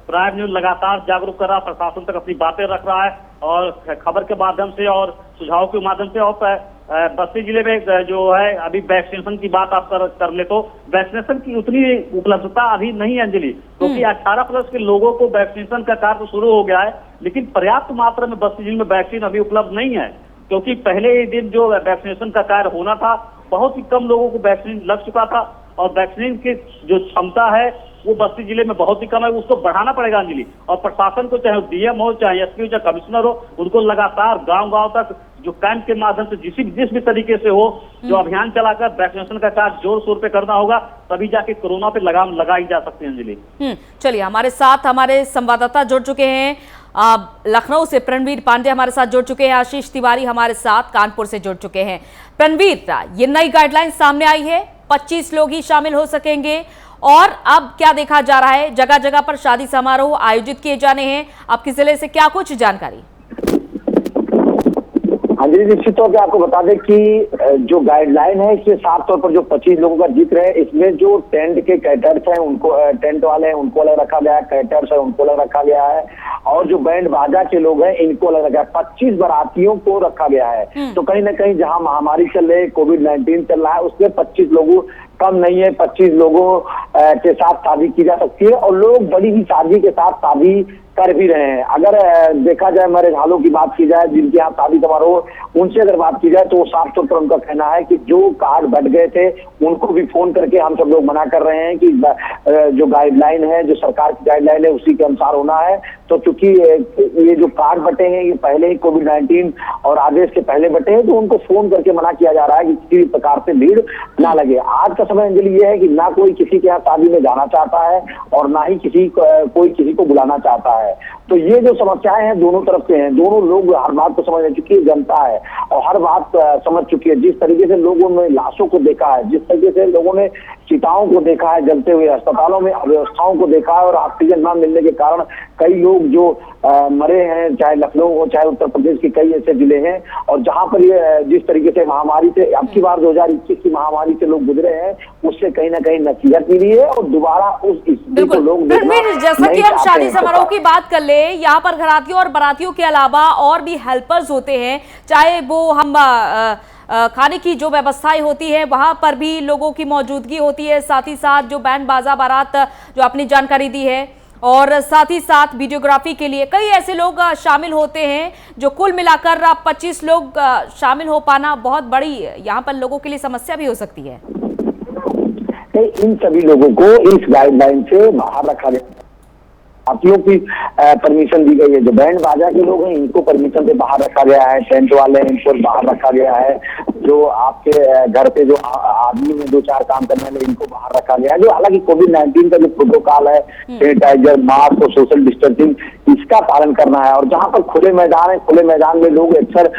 प्राइम न्यूज लगातार जागरूक कर रहा है, प्रशासन तक अपनी बातें रख रहा है और खबर के माध्यम से और सुझाव के माध्यम से। और बस्ती जिले में जो है अभी वैक्सीनेशन की बात आप कर ले तो वैक्सीनेशन की उतनी उपलब्धता अभी नहीं है अंजलि, क्योंकि 18 प्लस के लोगों को वैक्सीनेशन का कार्य शुरू हो गया है, लेकिन पर्याप्त मात्रा में बस्ती जिले में वैक्सीन अभी उपलब्ध नहीं है, क्योंकि पहले ही दिन जो वैक्सीनेशन का कार्य होना था बहुत ही कम लोगों को वैक्सीन लग चुका था और वैक्सीन की जो क्षमता है वो बस्ती जिले में बहुत ही कम है, उसको बढ़ाना पड़ेगा अंजलि। और प्रशासन को चाहे डीएम हो, चाहे एसपी हो, चाहे कमिश्नर हो, उनको लगातार गांव-गांव तक जो कैंप के माध्यम से जिस भी तरीके से हो जो अभियान चलाकर वैक्सीनेशन का कार्य जोर शोर पे करना होगा, तभी जाके कोरोना पे लगाम लगाई जा सकती है अंजलि। चलिए, हमारे साथ हमारे संवाददाता जुड़ चुके हैं लखनऊ से प्रणवीर पांडे हमारे साथ जुड़ चुके हैं, आशीष तिवारी हमारे साथ कानपुर से जुड़ चुके हैं। प्रणवीर, ये नई गाइडलाइन सामने आई है, 25 लोग ही शामिल हो सकेंगे और अब क्या देखा जा रहा है, जगह जगह पर शादी समारोह आयोजित किए जाने हैं, आपके जिले से क्या कुछ जानकारी? हाँ जी, निश्चित तौर पे आपको बता दें कि जो गाइडलाइन है इसमें साफ तौर पर जो 25 लोगों का जिक्र है, इसमें जो टेंट के कैटर्स हैं उनको, टेंट वाले हैं उनको अलग रखा गया है, कैटर्स है उनको अलग रखा गया है और जो बैंड बाजा के लोग हैं इनको अलग रखा है। 25 बारातियों को रखा गया है। तो कहीं ना कहीं जहां महामारी चल रही है, कोविड-19 चल रहा है, उसमें 25 लोगों कम नहीं है, 25 लोगों के साथ शादी की जा सकती है और लोग बड़ी ही शादी के साथ शादी कर भी रहे हैं। अगर देखा जाए मैरिज हॉलों की बात की जाए, जिनके यहाँ शादी समारोह, उनसे अगर बात की जाए तो साफ तौर पर उनका कहना है कि जो कार्ड बट गए थे उनको भी फोन करके हम सब लोग मना कर रहे हैं कि जो गाइडलाइन है, जो सरकार की गाइडलाइन है उसी के अनुसार होना है। तो चूंकि ये जो कार्ड बटे हैं ये पहले ही कोविड-19 और आदेश के पहले बटे हैं, तो उनको फोन करके मना किया जा रहा है कि किसी भी प्रकार से भीड़ ना लगे। आज का समय अंजलि ये है कि ना कोई किसी के यहाँ शादी में जाना चाहता है और ना ही कोई किसी को बुलाना चाहता है। तो ये जो समस्याएं हैं दोनों तरफ से हैं, दोनों लोग हर बात को समझ चुकी है, जनता है और हर बात समझ चुकी है। जिस तरीके से लोगों ने लाशों को देखा है, जिस तरीके से लोगों ने चिताओं को देखा है जलते हुए, अस्पतालों में अव्यवस्थाओं को देखा है और ऑक्सीजन न मिलने के कारण कई लोग जो मरे हैं, चाहे लखनऊ हो चाहे उत्तर प्रदेश के कई ऐसे जिले हैं और जहां पर ये जिस तरीके से महामारी से अब की बार 2021 की महामारी से लोग गुजरे हैं, उससे कहीं ना कहीं नसीहत मिली है और दोबारा उस स्थिति को लोग जैसा कि हम शादी समारोह की बात कर ले, यहाँ पर घरातियों और बारातियों के अलावा और भी हेल्पर्स होते हैं, चाहे वो हम खाने की जो व्यवस्थाएं होती है वहां पर भी लोगों की मौजूदगी होती है, साथ ही साथ जो बैंड बाजा बारात जो अपनी जानकारी दी है और साथ ही साथ वीडियोग्राफी के लिए कई ऐसे लोग शामिल होते हैं, जो कुल मिलाकर 25 लोग शामिल हो पाना बहुत बड़ी यहाँ पर लोगों के लिए समस्या भी हो सकती है। इन सभी लोगों को इस गाइडलाइन से बाहर रखा गया, साथियों की परमिशन दी गई है। जो बैंड बाजा के लोग हैं इनको परमिशन से बाहर रखा गया है, टेंट वाले इनको बाहर रखा गया है, जो आपके घर पे जो आदमी में 2-4 काम करने वाले इनको बाहर रखा गया है। जो हालांकि कोविड-19 का जो प्रोटोकॉल है, सैनिटाइजर, मास्क और सोशल डिस्टेंसिंग, इसका पालन करना है। और जहां पर खुले मैदान है, खुले मैदान में लोग अक्सर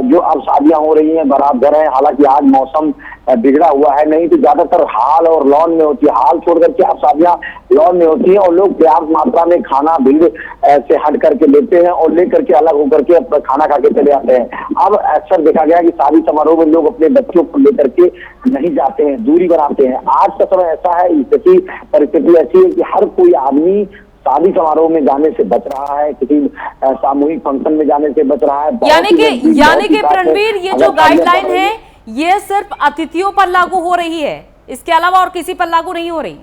जो अब शादियां हो रही हैं, बारात घर है, हालांकि आज मौसम बिगड़ा हुआ है, नहीं तो ज्यादातर हाल और लॉन में होती है। हाल छोड़ करके अब शादियां लॉन में होती है और लोग पर्याप्त मात्रा में खाना भीड़ से हट करके लेते हैं और लेकर के अलग होकर के अपना खाना खा के चले जाते हैं। अब अक्सर देखा गया कि शादी समारोह में लोग अपने बच्चों को लेकर के नहीं जाते हैं, दूरी बनाते हैं। आज का समय ऐसा है, स्थिति परिस्थिति ऐसी है कि हर कोई आदमी शादी समारोह में जाने से बच रहा है, किसी सामूहिक फंक्शन में जाने से बच रहा है। यानी कि प्रणवीर, ये जो गाइडलाइन है ये सिर्फ अतिथियों पर लागू हो रही है, इसके अलावा और किसी पर लागू नहीं हो रही?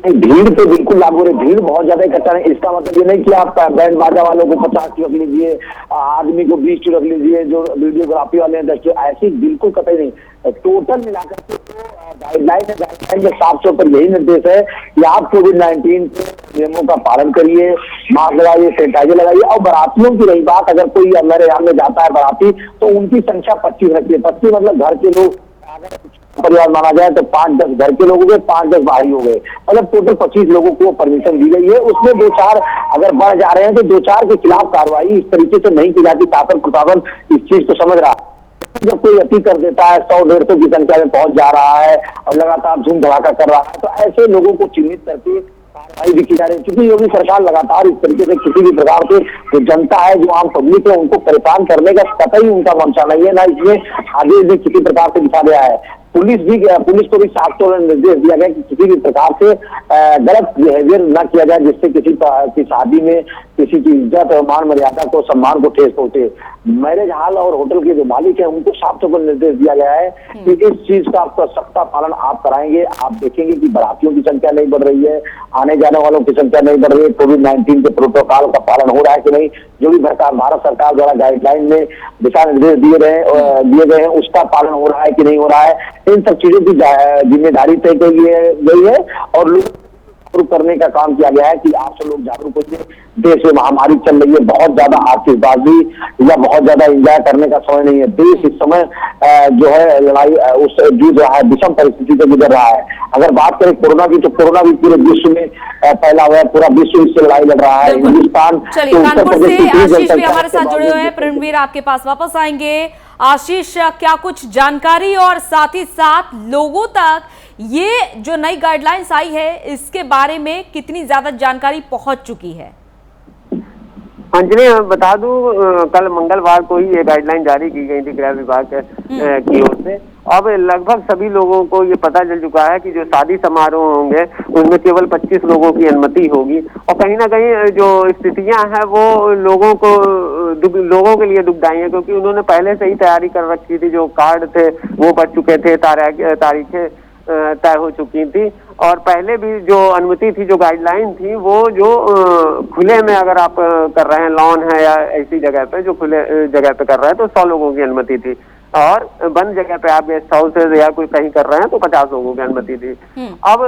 भीड़ तो बिल्कुल लागू रही, भीड़ बहुत ज्यादा इकट्ठा है। इसका मतलब ये नहीं कि आप बैंड बाजा वालों को 50 रख लीजिए, आदमी को 20 रख लीजिए, जो वीडियोग्राफी वाले हैं 10, ऐसी बिल्कुल कतई नहीं। टोटल मिलाकर के गाइडलाइन में साफ तौर पर यही निर्देश है कि आप कोविड-19 के नियमों का पालन करिए, मास्क लगाइए, सैनिटाइजर लगाइए। और बारातियों की रही बात, अगर कोई मेरे यहाँ में जाता है बाराती तो उनकी संख्या 25 रखिए। 25 मतलब घर के लोग, अगर परिवार माना जाए तो 5-10 घर के लोग हो गए, 5-10 बाहरी हो गए, मतलब टोटल 25 लोगों को परमिशन दी गई है। उसमें 2-4 अगर बढ़ जा रहे हैं तो 2-4 के खिलाफ कार्रवाई इस तरीके से नहीं की जाती। शासन प्रशासन इस चीज को समझ रहा है। जब कोई अति कर देता है, 100-150 की संख्या में पहुंच जा रहा है और लगातार धूम धड़ाका कर रहा है, तो ऐसे लोगों को चिन्हित करके कार्रवाई भी की जा रही है, क्योंकि योगी सरकार लगातार इस तरीके से किसी भी प्रकार से जो जनता है, जो आम पब्लिक है, उनको परेशान करने का कतई उनका मंशा नहीं है, ना इसमें आगे भी किसी प्रकार से दिखा गया है। पुलिस को भी साफ तौर पर निर्देश दिया गया कि किसी भी प्रकार से गलत बिहेवियर न किया जाए, जिससे किसी की शादी में किसी की इज्जत और मान मर्यादा को, सम्मान को ठेस पहुंचे। मैरिज हॉल और होटल के जो मालिक है, उनको साफ तौर पर निर्देश दिया गया है कि इस चीज का आपका सख्त पालन आप कराएंगे। आप देखेंगे कि बारातियों की संख्या नहीं बढ़ रही है, आने जाने वालों की संख्या नहीं बढ़ रही है, कोविड-19 के प्रोटोकॉल का पालन हो रहा है कि नहीं, जो भी भारत सरकार द्वारा गाइडलाइन में दिशा निर्देश दिए गए हैं, उसका पालन हो रहा है कि नहीं हो रहा है, इन सब चीजों की जिम्मेदारी तय की गई है और लोग जागरूक करने का काम किया गया है कि आप सब लोग जागरूक होइए। देश में महामारी चल रही है, बहुत ज्यादा आतिशबाजी या बहुत ज्यादा एंजॉय करने का समय नहीं है। देश इस समय जो है लड़ाई उस जूझ रहा है, विषम परिस्थिति से गुजर रहा है। अगर बात करें कोरोना की, तो कोरोना भी पूरे विश्व में फैला हुआ है, पूरा विश्व इससे लड़ाई लड़ रहा है। हिंदुस्तान, चलिए कानपुर से आशीष भी हमारे साथ जुड़े हुए हैं। प्रणवीर आपके पास वापस आएंगे। आशीष, क्या कुछ जानकारी और साथ ही साथ लोगों तक ये जो नई गाइडलाइंस आई है इसके बारे में कितनी ज्यादा जानकारी पहुंच चुकी है? अंजलि, बता दूं, कल मंगलवार को ही ये गाइडलाइन जारी की गई थी गृह विभाग की ओर से। अब लगभग सभी लोगों को ये पता चल चुका है कि जो शादी समारोह होंगे उनमें केवल 25 लोगों की अनुमति होगी और कहीं ना कहीं जो स्थितियां हैं वो लोगों के लिए दुखदायी है, क्योंकि उन्होंने पहले से ही तैयारी कर रखी थी। जो कार्ड थे वो बच चुके थे, तारीखें तय हो चुकी थी और पहले भी जो अनुमति थी, जो गाइडलाइन थी, वो जो खुले में अगर आप कर रहे हैं, लॉन है या ऐसी जगह पे जो खुले जगह पे कर रहे हैं तो 100 लोगों की अनुमति थी और बंद जगह पे आप गेस्ट हाउस या कोई कहीं कर रहे हैं तो 50 लोगों की अनुमति थी। अब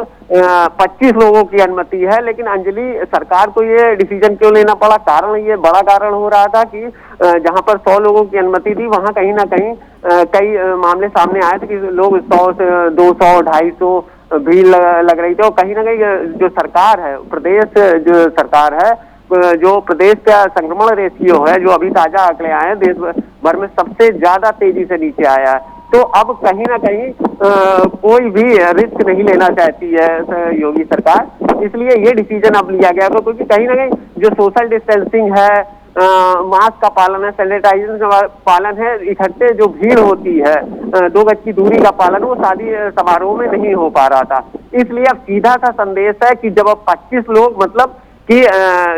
25 लोगों की अनुमति है, लेकिन अंजलि, सरकार को ये डिसीजन क्यों लेना पड़ा? कारण ये बड़ा कारण हो रहा था कि जहां पर 100 लोगों की अनुमति थी वहां कहीं ना कहीं कई मामले सामने आए थे कि लोग 100 से 200, 250 भीड़ लग रही थी और कहीं ना कहीं जो सरकार है, जो सरकार है, जो प्रदेश का संक्रमण रेशियो है, जो अभी ताजा आंकड़े आए हैं, देश भर में सबसे ज्यादा तेजी से नीचे आया है। तो अब कहीं ना कहीं कोई भी रिस्क नहीं लेना चाहती है योगी सरकार, इसलिए ये डिसीजन अब लिया गया। क्योंकि कहीं ना कहीं जो सोशल डिस्टेंसिंग है, मास्क का पालन है, सैनिटाइजेशन का पालन है, इकट्ठे जो भीड़ होती है, 2 गज की दूरी का पालन, वो शादी समारोह में नहीं हो पा रहा था। इसलिए अब सीधा सा संदेश है कि जब अब 25 लोग, मतलब कि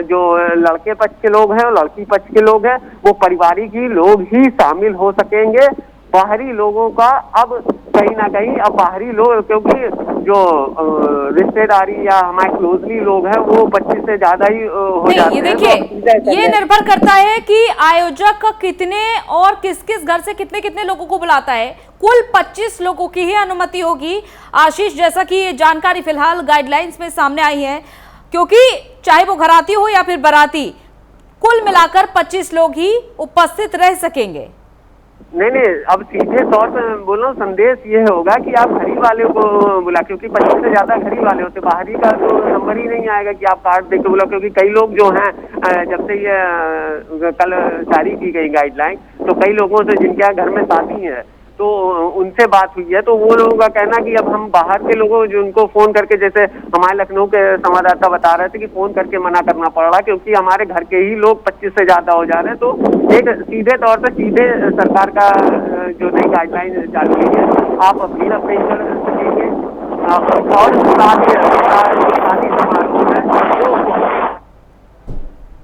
जो लड़के पक्ष के लोग हैं और लड़की पक्ष के लोग हैं, वो पारिवारिक ही लोग ही शामिल हो सकेंगे। बाहरी लोगों का अब कहीं ना कहीं, अब बाहरी लोग, क्योंकि जो रिश्तेदारी या हमारे क्लोजली लोग हैं वो 25 से ज्यादा ही हो जाते हैं। ये देखिए, ये निर्भर करता है कि आयोजक कितने और किस किस घर से कितने कितने लोगों को बुलाता है। कुल 25 लोगों की ही अनुमति होगी आशीष, जैसा कि ये जानकारी फिलहाल गाइडलाइंस में सामने आई है, क्योंकि चाहे वो घराती हो या फिर बाराती, कुल मिलाकर 25 लोग ही उपस्थित रह सकेंगे। नहीं, अब सीधे तौर पर बोलो, संदेश ये होगा कि आप घरी वाले को बुला, क्योंकि 25 से ज्यादा घरी वाले होते, बाहरी का तो नंबर ही नहीं आएगा कि आप कार्ड देके बुला। क्योंकि कई लोग जो हैं, जब से ये कल जारी की गई गाइडलाइन, तो कई लोगों से जिनके यहाँ घर में शादी है तो उनसे बात हुई है, तो वो लोगों का कहना कि अब हम बाहर के लोगों जो उनको फोन करके, जैसे हमारे लखनऊ के संवाददाता बता रहे थे कि फोन करके मना करना पड़ रहा, क्योंकि हमारे घर के ही लोग 25 से ज्यादा हो जा रहे हैं। तो एक सीधे तौर पर सीधे सरकार का जो नई गाइडलाइन चालू हुई है, आप भीड़ अपने कर सकेंगे और शादी समारोह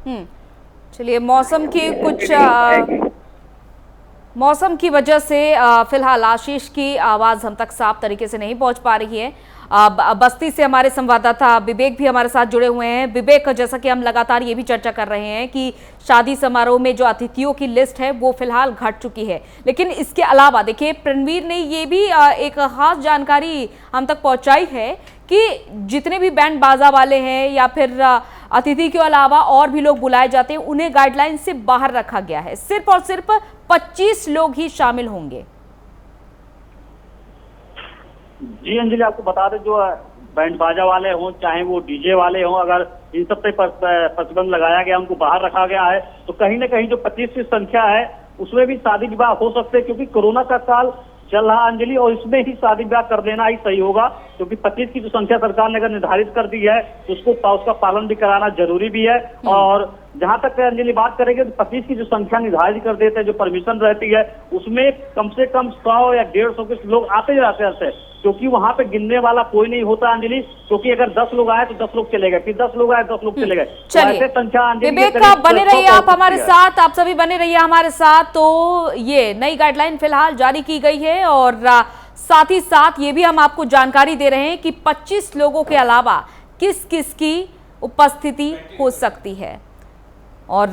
है। चलिए, मौसम की वजह से फिलहाल आशीष की आवाज हम तक साफ तरीके से नहीं पहुंच पा रही है। बस्ती से हमारे संवाददाता विवेक भी हमारे साथ जुड़े हुए हैं। विवेक, जैसा कि हम लगातार ये भी चर्चा कर रहे हैं कि शादी समारोह में जो अतिथियों की लिस्ट है वो फिलहाल घट चुकी है, लेकिन इसके अलावा देखिए, प्रणवीर ने ये भी एक खास जानकारी हम तक पहुंचाई है कि जितने भी बैंड बाजा वाले हैं या फिर अतिथि के अलावा और भी लोग बुलाए जाते हैं, उन्हें गाइडलाइन से बाहर रखा गया है। सिर्फ और सिर्फ 25 लोग ही शामिल होंगे। जी अंजलि, आपको बता दें, जो बैंड बाजा वाले हों चाहे वो डीजे वाले हों, अगर इन सब पे प्रतिबंध लगाया गया, उनको बाहर रखा गया है, तो कहीं ना कहीं जो 25 की संख्या है उसमें भी शादी विवाह हो सकते हैं, क्योंकि कोरोना का काल चल रहा अंजलि, और इसमें ही शादी विवाह कर देना ही सही होगा। क्योंकि 25 की जो संख्या सरकार ने अगर निर्धारित कर दी है तो उसका पालन भी कराना जरूरी भी है। और जहां तक अंजलि बात करेंगे तो 25 की जो संख्या निर्धारित कर देते हैं, जो परमिशन रहती है, उसमें कम से कम 100 या 150 के लोग आते जाते हैं, क्योंकि वहां पे गिनने वाला कोई नहीं होता अंजलि। क्योंकि अगर 10 लोग आए तो 10 लोग चले गए, फिर 10 लोग आए 10 लोग चले गए। चलिए संख्या विवेक आप बने रहिए, आप हमारे साथ, आप सभी बने रहिए हमारे साथ। तो ये नई गाइडलाइन फिलहाल जारी की गई है और साथ ही साथ ये भी हम आपको जानकारी दे रहे हैं कि 25 लोगों के अलावा किस किस की उपस्थिति हो सकती है। और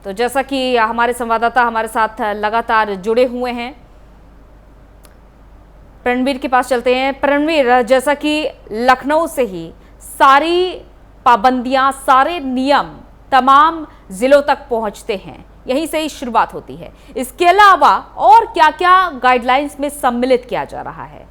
तो जैसा कि हमारे संवाददाता हमारे साथ लगातार जुड़े हुए हैं, प्रणवीर के पास चलते हैं। प्रणवीर, जैसा कि लखनऊ से ही सारी पाबंदियां, सारे नियम तमाम जिलों तक पहुंचते हैं, यहीं से ही शुरुआत होती है, इसके अलावा और क्या क्या गाइडलाइंस में सम्मिलित किया जा रहा है?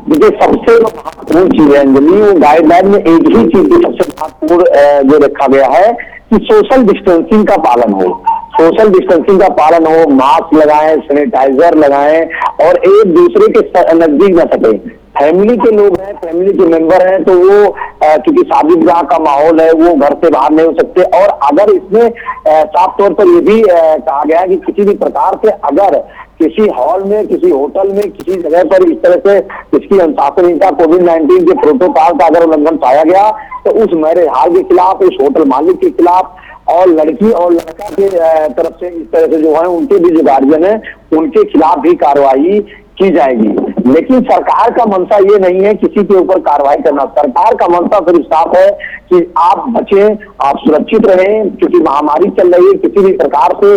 देखिए, सबसे महत्वपूर्ण चीज है अंजलि, वो गाइडलाइन में एक ही चीज की सबसे महत्वपूर्ण जो रखा गया है कि सोशल डिस्टेंसिंग का पालन हो। सोशल डिस्टेंसिंग का पालन हो, मास्क लगाएं, सैनिटाइजर लगाएं और एक दूसरे के नजदीक न सके। फैमिली के लोग हैं, फैमिली के मेंबर हैं, तो वो क्योंकि शादी विवाह का माहौल है, वो घर से बाहर नहीं हो सकते। और अगर इसमें साफ तौर पर ये भी कहा गया कि किसी भी प्रकार से अगर किसी हॉल में, किसी होटल में, किसी जगह पर इस तरह से इसकी अनुशासनहीनता, कोविड-19 के प्रोटोकॉल का अगर उल्लंघन पाया गया तो उस मैरिज हॉल के खिलाफ, उस होटल मालिक के खिलाफ और लड़की और लड़का के तरफ से इस तरह से जो है उनके भी जो गार्जियन है उनके खिलाफ भी कार्रवाई की जाएगी। लेकिन सरकार का मंशा ये नहीं है किसी के ऊपर कार्रवाई करना। सरकार का मंशा सिर्फ साफ है कि आप बचें, आप सुरक्षित रहें, क्योंकि महामारी चल रही है। किसी भी प्रकार से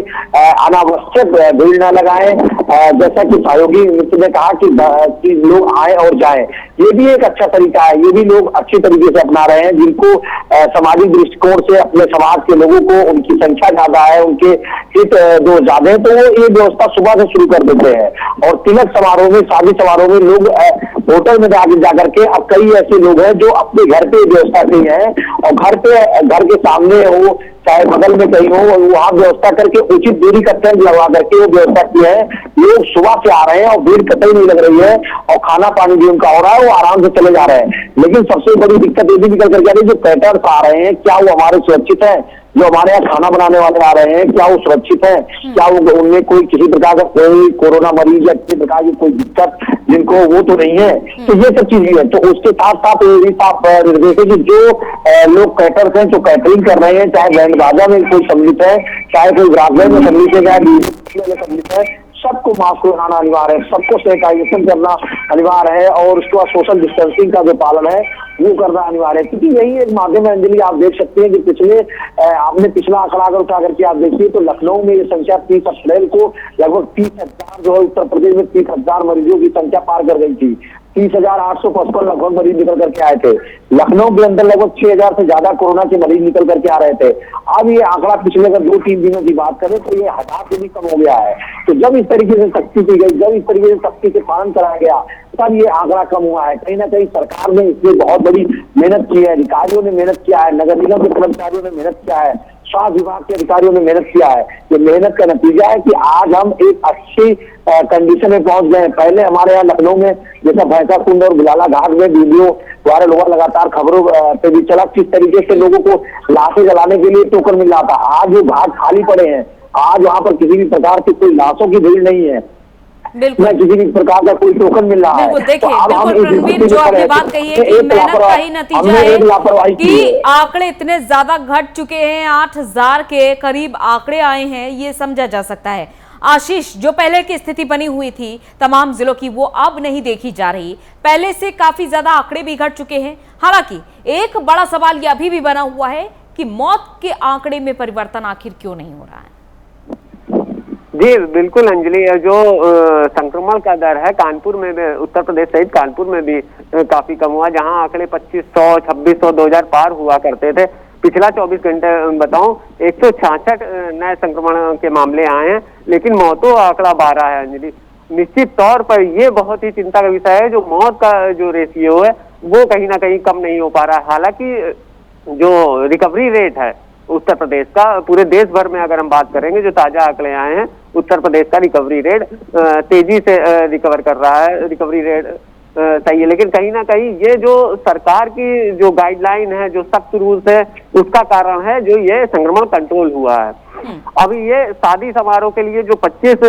अनावश्यक भीड़ न लगाएं। जैसा कि सहयोगी मित्र ने कहा कि लोग आए और जाएं, ये भी एक अच्छा तरीका है। ये भी लोग अच्छे तरीके से अपना रहे हैं, जिनको सामाजिक दृष्टिकोण से अपने समाज के लोगों को, उनकी संख्या ज्यादा है, उनके हित जो ज्यादा है, तो वो ये व्यवस्था सुबह से शुरू कर देते हैं। और तिलक समारोह में, शादी समारोह में लोग होटल में जाकर के, अब कई ऐसे लोग हैं जो अपने घर पे व्यवस्था की है और घर के सामने हो चाहे बगल में कहीं हो, वहां व्यवस्था करके उचित दूरी का टेंट लगवा करके वो व्यवस्था की है। लोग सुबह से आ रहे हैं और भीड़ कतई नहीं लग रही है और खाना पानी भी उनका हो रहा है, वो आराम से चले जा रहे हैं। लेकिन सबसे बड़ी दिक्कत ये भी निकल करके आ रही है, जो कैटर्स आ रहे हैं क्या वो हमारे सुरक्षित है? जो हमारे यहाँ खाना बनाने वाले आ रहे हैं क्या वो सुरक्षित है? क्या वो उनमें कोई किसी प्रकार का कोई कोरोना मरीज या किसी प्रकार की कोई दिक्कत जिनको वो तो नहीं है? तो ये सब चीजें है। तो उसके साथ साथ ये भी साफ निर्देश है कि जो लोग कैटर्स हैं, जो कैटरिंग कर रहे हैं, चाहे बैंड बाजा में कोई सम्मिलित है, चाहे कोई ग्राहक में सम्मिलित है, चाहे सम्मिलित है, सबको मास्क लगाना अनिवार्य है, सबको सैनिटाइजेशन करना अनिवार्य है और उसके बाद सोशल डिस्टेंसिंग का जो पालन है वो करना अनिवार्य है। क्योंकि यही एक माध्यम है अंजलि, आप देख सकते हैं कि आपने पिछला आंकड़ा अगर उठा करके आप देखिए तो लखनऊ में ये संख्या 30 अप्रैल को लगभग 30,000 जो है उत्तर प्रदेश में 30,000 मरीजों की संख्या पार कर गई थी। 30,855 लगभग मरीज निकल करके आए थे। लखनऊ के अंदर लगभग 6,000 से ज्यादा कोरोना के मरीज निकल करके आ रहे थे। अब ये आंकड़ा पिछले अगर 2-3 दिनों की बात करें तो ये 1000 से भी कम हो गया है। तो जब इस तरीके से सख्ती की गई, जब इस तरीके से सख्ती से पालन कराया गया, तब ये आंकड़ा कम हुआ है। कहीं ना कहीं सरकार ने इसमें बहुत बड़ी मेहनत की है, अधिकारियों ने मेहनत किया है, नगर निगम के कर्मचारियों ने मेहनत किया है, स्वास्थ्य विभाग के अधिकारियों ने मेहनत किया है। ये मेहनत का नतीजा है कि आज हम एक अच्छी कंडीशन में पहुंच गए। पहले हमारे यहाँ लखनऊ में जैसा भैंसा कुंड और गुलाला घाट में वीडियो वायरल हुआ, लगातार खबरों पे भी चला, किस तरीके से लोगों को लाशें जलाने के लिए टोकन मिल रहा था। आज वो घाट खाली पड़े हैं, आज वहां पर किसी भी प्रकार की कोई लाशों की भीड़ नहीं है, बिल्कुल किसी भी प्रकार का कोई टोकन मिल रहा है। देखिए, बिल्कुल जो आपने बात कही है कि मेहनत का ही नतीजा है कि आंकड़े इतने ज्यादा घट चुके हैं, 8,000 के करीब आंकड़े आए हैं, ये समझा जा सकता है। आशीष, जो पहले की स्थिति बनी हुई थी तमाम जिलों की, वो अब नहीं देखी जा रही। पहले से काफी ज्यादा आंकड़े भी घट चुके हैं। हालांकि एक बड़ा सवाल ये अभी भी बना हुआ है कि मौत के आंकड़े में परिवर्तन आखिर क्यों नहीं हो रहा है? जी बिल्कुल अंजलि, जो संक्रमण का दर है कानपुर में भी, उत्तर प्रदेश सहित कानपुर में भी काफी कम हुआ, जहां आंकड़े 2500, 2600, 2000 पार हुआ करते थे। पिछला 24 घंटे बताऊं 166 नए संक्रमण के मामले आए हैं, लेकिन मौतों का आंकड़ा बढ़ रहा है अंजलि। निश्चित तौर पर ये बहुत ही चिंता का विषय है, जो मौत का जो रेशियो है वो कहीं ना कहीं कम नहीं हो पा रहा है। हालांकि जो रिकवरी रेट है उत्तर प्रदेश का, पूरे देश भर में अगर हम बात करेंगे, जो ताजा आंकड़े आए हैं उत्तर प्रदेश का रिकवरी रेट तेजी से रिकवर कर रहा है, रिकवरी रेट सही है। लेकिन कहीं ना कहीं ये जो सरकार की जो गाइडलाइन है, जो सख्त रूल्स है, उसका कारण है जो ये संक्रमण कंट्रोल हुआ है। अभी ये शादी समारोह के लिए जो 25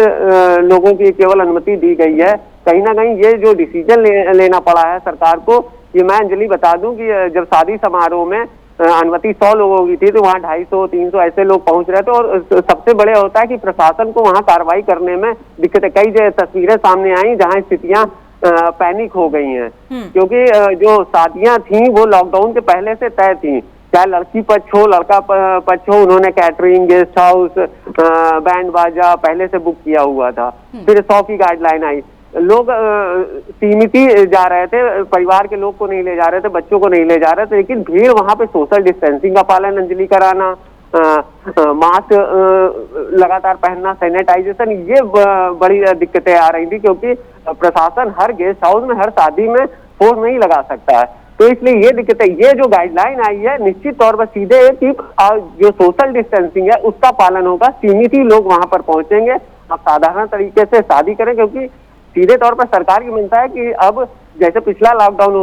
लोगों की केवल अनुमति दी गई है, कहीं ना कहीं ये जो डिसीजन लेना पड़ा है सरकार को, ये मैं अंजलि बता दूं कि जब शादी समारोह में अनुमति 100 लोगों की थी तो वहाँ 250 300 ऐसे लोग पहुंच रहे थे। और सबसे बड़े होता है कि प्रशासन को वहाँ कार्रवाई करने में दिक्कतें, कई तस्वीरें सामने आई जहाँ स्थितियां पैनिक हो गई हैं, क्योंकि जो शादियां थी वो लॉकडाउन के पहले से तय थी, चाहे लड़की पक्ष हो लड़का पक्ष हो, उन्होंने कैटरिंग, गेस्ट हाउस, बैंड बाजा पहले से बुक किया हुआ था। फिर 100 की गाइडलाइन आई, लोग सीमित ही जा रहे थे, परिवार के लोग को नहीं ले जा रहे थे, बच्चों को नहीं ले जा रहे थे, लेकिन भीड़ वहां पे सोशल डिस्टेंसिंग का पालन अंजलि कराना, मास्क लगातार पहनना, सैनिटाइजेशन, ये बड़ी दिक्कतें आ रही थी, क्योंकि प्रशासन हर गेस्ट हाउस में, हर शादी में फोर्स नहीं लगा सकता है। तो इसलिए ये दिक्कतें, ये जो गाइडलाइन आई है निश्चित तौर पर सीधे कि जो सोशल डिस्टेंसिंग है उसका पालन होगा, सीमित ही लोग वहां पर पहुंचेंगे, आप साधारण तरीके से शादी करें, क्योंकि सीधे तौर पर सरकार की मनता है कि अब जैसे पिछला लॉकडाउन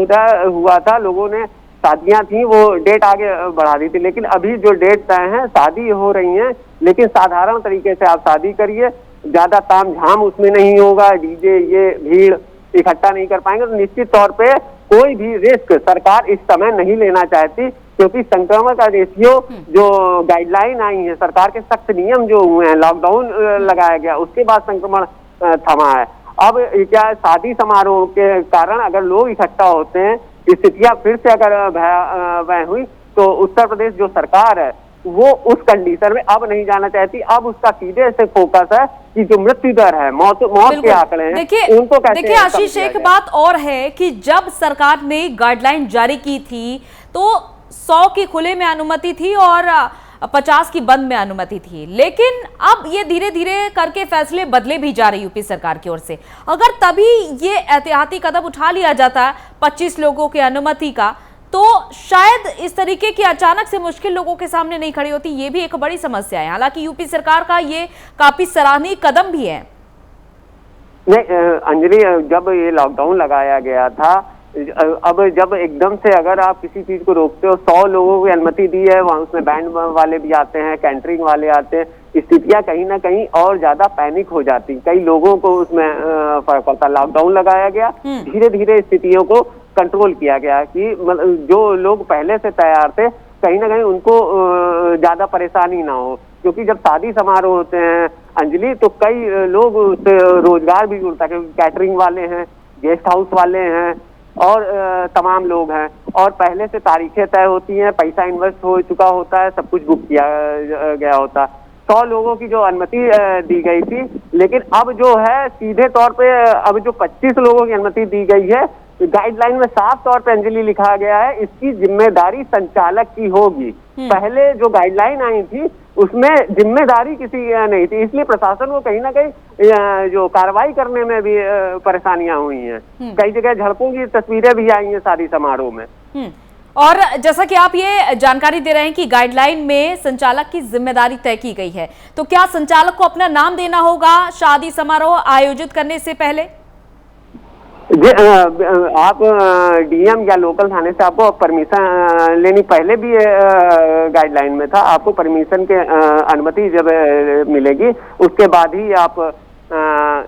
हुआ था, लोगों ने शादियां थी वो डेट आगे बढ़ा दी थी, लेकिन अभी जो डेट तय है शादी हो रही है, लेकिन साधारण तरीके से आप शादी करिए, ज्यादा ताम झाम उसमें नहीं होगा, डीजे ये भीड़ इकट्ठा नहीं कर पाएंगे। तो निश्चित तौर पे कोई भी रिस्क सरकार इस समय नहीं लेना चाहती, क्योंकि संक्रमण का रेशियो, जो गाइडलाइन आई है, सरकार के सख्त नियम जो हुए हैं, लॉकडाउन लगाया गया उसके बाद संक्रमण थमा है। अब क्या शादी समारोह के कारण अगर लोग इकट्ठा होते हैं, स्थितियां फिर से अगर भयावह हुई, तो उत्तर प्रदेश जो सरकार है वो उस कंडीशन में अब नहीं जाना चाहती। अब उसका सीधे से फोकस है कि जो मृत्यु दर है, मौत के आंकड़े हैं, उनको कैसे। देखिए आशीष, एक बात और है कि जब सरकार ने गाइडलाइन जारी की थी तो 100 की खुले में अनुमति थी और 50 की बंद में अनुमति थी, लेकिन अब ये धीरे धीरे करके फैसले बदले भी जा रहे यूपी सरकार की ओर से। अगर तभी ये एहतियाती कदम उठा लिया जाता 25 लोगों की अनुमति का, तो शायद इस तरीके की अचानक से मुश्किल लोगों के सामने नहीं खड़ी होती। ये भी एक बड़ी समस्या है। हालांकि यूपी सरकार का ये काफी सराहनीय कदम भी है। नहीं अंजलि, जब ये लॉकडाउन लगाया गया था, अब जब एकदम से अगर आप किसी चीज को रोकते हो, 100 लोगों की अनुमति दी है, वहां उसमें बैंड वाले भी आते हैं, कैटरिंग वाले आते हैं, स्थितियां कहीं ना कहीं और ज्यादा पैनिक हो जाती, कई लोगों को उसमें फर्क पड़ता। लॉकडाउन लगाया गया, धीरे धीरे स्थितियों को कंट्रोल किया गया कि जो लोग पहले से तैयार थे कहीं ना कहीं उनको ज्यादा परेशानी ना हो, क्योंकि जब शादी समारोह होते हैं अंजलि, तो कई लोग उससे रोजगार भी जुड़ता है, क्योंकि कैटरिंग वाले हैं, गेस्ट हाउस वाले हैं और तमाम लोग हैं, और पहले से तारीखें तय होती हैं, पैसा इन्वेस्ट हो चुका होता है, सब कुछ बुक किया गया होता। 100 लोगों की जो अनुमति दी गई थी, लेकिन अब जो है सीधे तौर पे अब जो 25 लोगों की अनुमति दी गई है, गाइडलाइन में साफ तौर पे अंजलि लिखा गया है इसकी जिम्मेदारी संचालक की होगी। पहले जो गाइडलाइन आई थी उसमें जिम्मेदारी किसी नहीं थी, इसलिए प्रशासन को कहीं ना कहीं जो कार्रवाई करने में भी परेशानियां हुई हैं। कई जगह झड़पों की तस्वीरें भी आई हैं शादी समारोह में। और जैसा कि आप ये जानकारी दे रहे हैं कि गाइडलाइन में संचालक की जिम्मेदारी तय की गई है, तो क्या संचालक को अपना नाम देना होगा शादी समारोह आयोजित करने से पहले? आप डीएम या लोकल थाने से आपको परमिशन लेनी, पहले भी गाइडलाइन में था, आपको परमिशन के अनुमति जब मिलेगी उसके बाद ही आप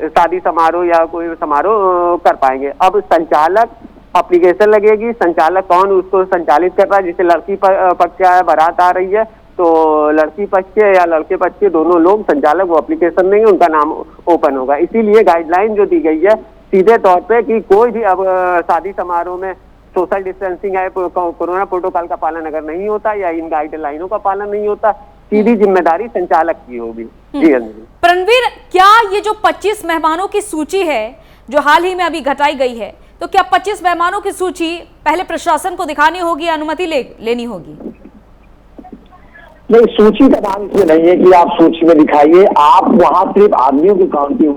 शादी समारोह या कोई समारोह कर पाएंगे। अब संचालक एप्लीकेशन लगेगी, संचालक कौन उसको संचालित कर रहा है, जैसे लड़की पक्ष है, बारात आ रही है, तो लड़की पक्ष के या लड़के पक्ष के दोनों लोग संचालक वो एप्लीकेशन देंगे, उनका नाम ओपन होगा। इसीलिए गाइडलाइन जो दी गई है सीधे तौर पे कि कोई भी अब शादी समारोह में सोशल डिस्टेंसिंग है, कोरोना प्रोटोकॉल का पालन अगर नहीं होता या इन गाइडलाइनों का पालन नहीं होता, सीधी जिम्मेदारी संचालक की होगी। जी अंजलि। प्रणवीर, क्या ये जो 25 मेहमानों की सूची है जो हाल ही में अभी घटाई गई है, तो क्या 25 मेहमानों की सूची पहले प्रशासन को दिखानी होगी, अनुमति लेनी होगी? नहीं, सूची का नाम इसमें नहीं है कि आप सूची में दिखाइए, आप वहाँ सिर्फ आदमियों की काउंटिंग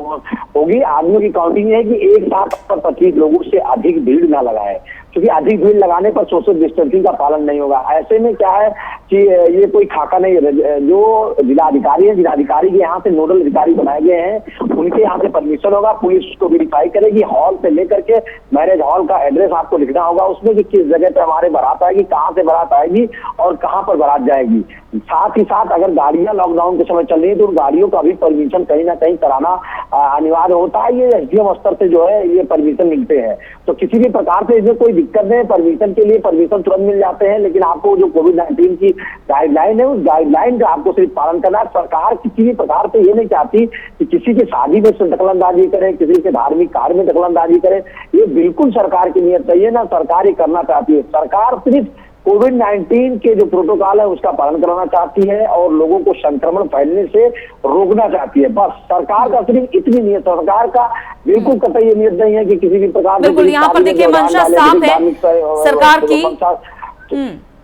होगी। आदमियों की काउंटिंग है कि एक साथ 25 लोगों से अधिक भीड़ ना लगाए। क्योंकि अधिक भीड़ लगाने पर सोशल डिस्टेंसिंग का पालन नहीं होगा। ऐसे में क्या है कि ये कोई खाका नहीं, जो जिलाधिकारी है, जिलाधिकारी के यहाँ से नोडल अधिकारी बनाए गए हैं, उनके यहाँ से परमिशन होगा, पुलिस उसको वेरीफाई करेगी। हॉल से लेकर के मैरिज हॉल का एड्रेस आपको लिखना होगा उसमें कि किस जगह पे हमारे बारात आएगी, कहाँ से बारात आएगी और कहाँ पर बारात जाएगी। साथ ही साथ अगर गाड़ियां लॉकडाउन के समय चल रही है तो उन गाड़ियों का भी परमिशन कहीं ना कहीं कराना अनिवार्य होता है। ये एसडीएम स्तर से जो है ये परमिशन मिलते हैं, तो किसी भी प्रकार से इसमें कोई दिक्कत नहीं। परमिशन के लिए परमिशन तुरंत मिल जाते हैं, लेकिन आपको जो कोविड-19 की गाइडलाइन है उस गाइडलाइन का आपको सिर्फ पालन करना है। सरकार किसी भी प्रकार से ये नहीं चाहती कि किसी की शादी में दखलंदाजी करे, किसी के धार्मिक कार्य में दखलंदाजी करे। ये बिल्कुल सरकार की नीयत नहीं है, ना सरकार ये करना चाहती है। सरकार सिर्फ कोविड-19 के जो प्रोटोकॉल है उसका पालन कराना चाहती है और लोगों को संक्रमण फैलने से रोकना चाहती है। बस सरकार का सिर्फ इतनी नियत, सरकार का बिल्कुल कतई ये नियत नहीं है कि किसी भी प्रकार से। बिल्कुल, यहाँ पर देखिए मंशा साफ है सरकार की।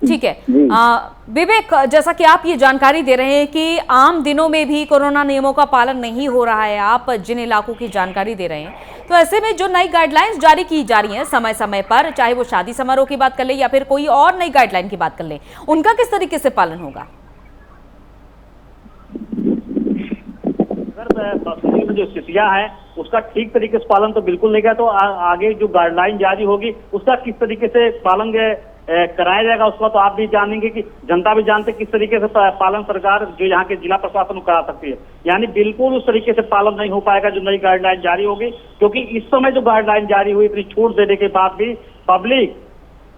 ठीक है विवेक, जैसा कि आप ये जानकारी दे रहे हैं कि आम दिनों में भी कोरोना नियमों का पालन नहीं हो रहा है, आप जिन इलाकों की जानकारी दे रहे हैं, तो ऐसे में जो नई गाइडलाइंस जारी की जा रही हैं समय समय पर, चाहे वो शादी समारोह की बात कर ले या फिर कोई और नई गाइडलाइन की बात कर ले, उनका किस तरीके से पालन होगा? अगर में जो स्थितियां हैं उसका ठीक तरीके से पालन तो बिल्कुल नहीं किया तो आगे जो गाइडलाइन जारी होगी उसका किस तरीके से पालन कराया जाएगा उसका तो आप भी जानेंगे कि जनता भी जानते किस तरीके से पालन सरकार जो यहाँ के जिला प्रशासन को करा सकती है। यानी बिल्कुल उस तरीके से पालन नहीं हो पाएगा जो नई गाइडलाइन जारी होगी, क्योंकि इस समय जो गाइडलाइन जारी हुई इतनी छूट देने के बाद भी पब्लिक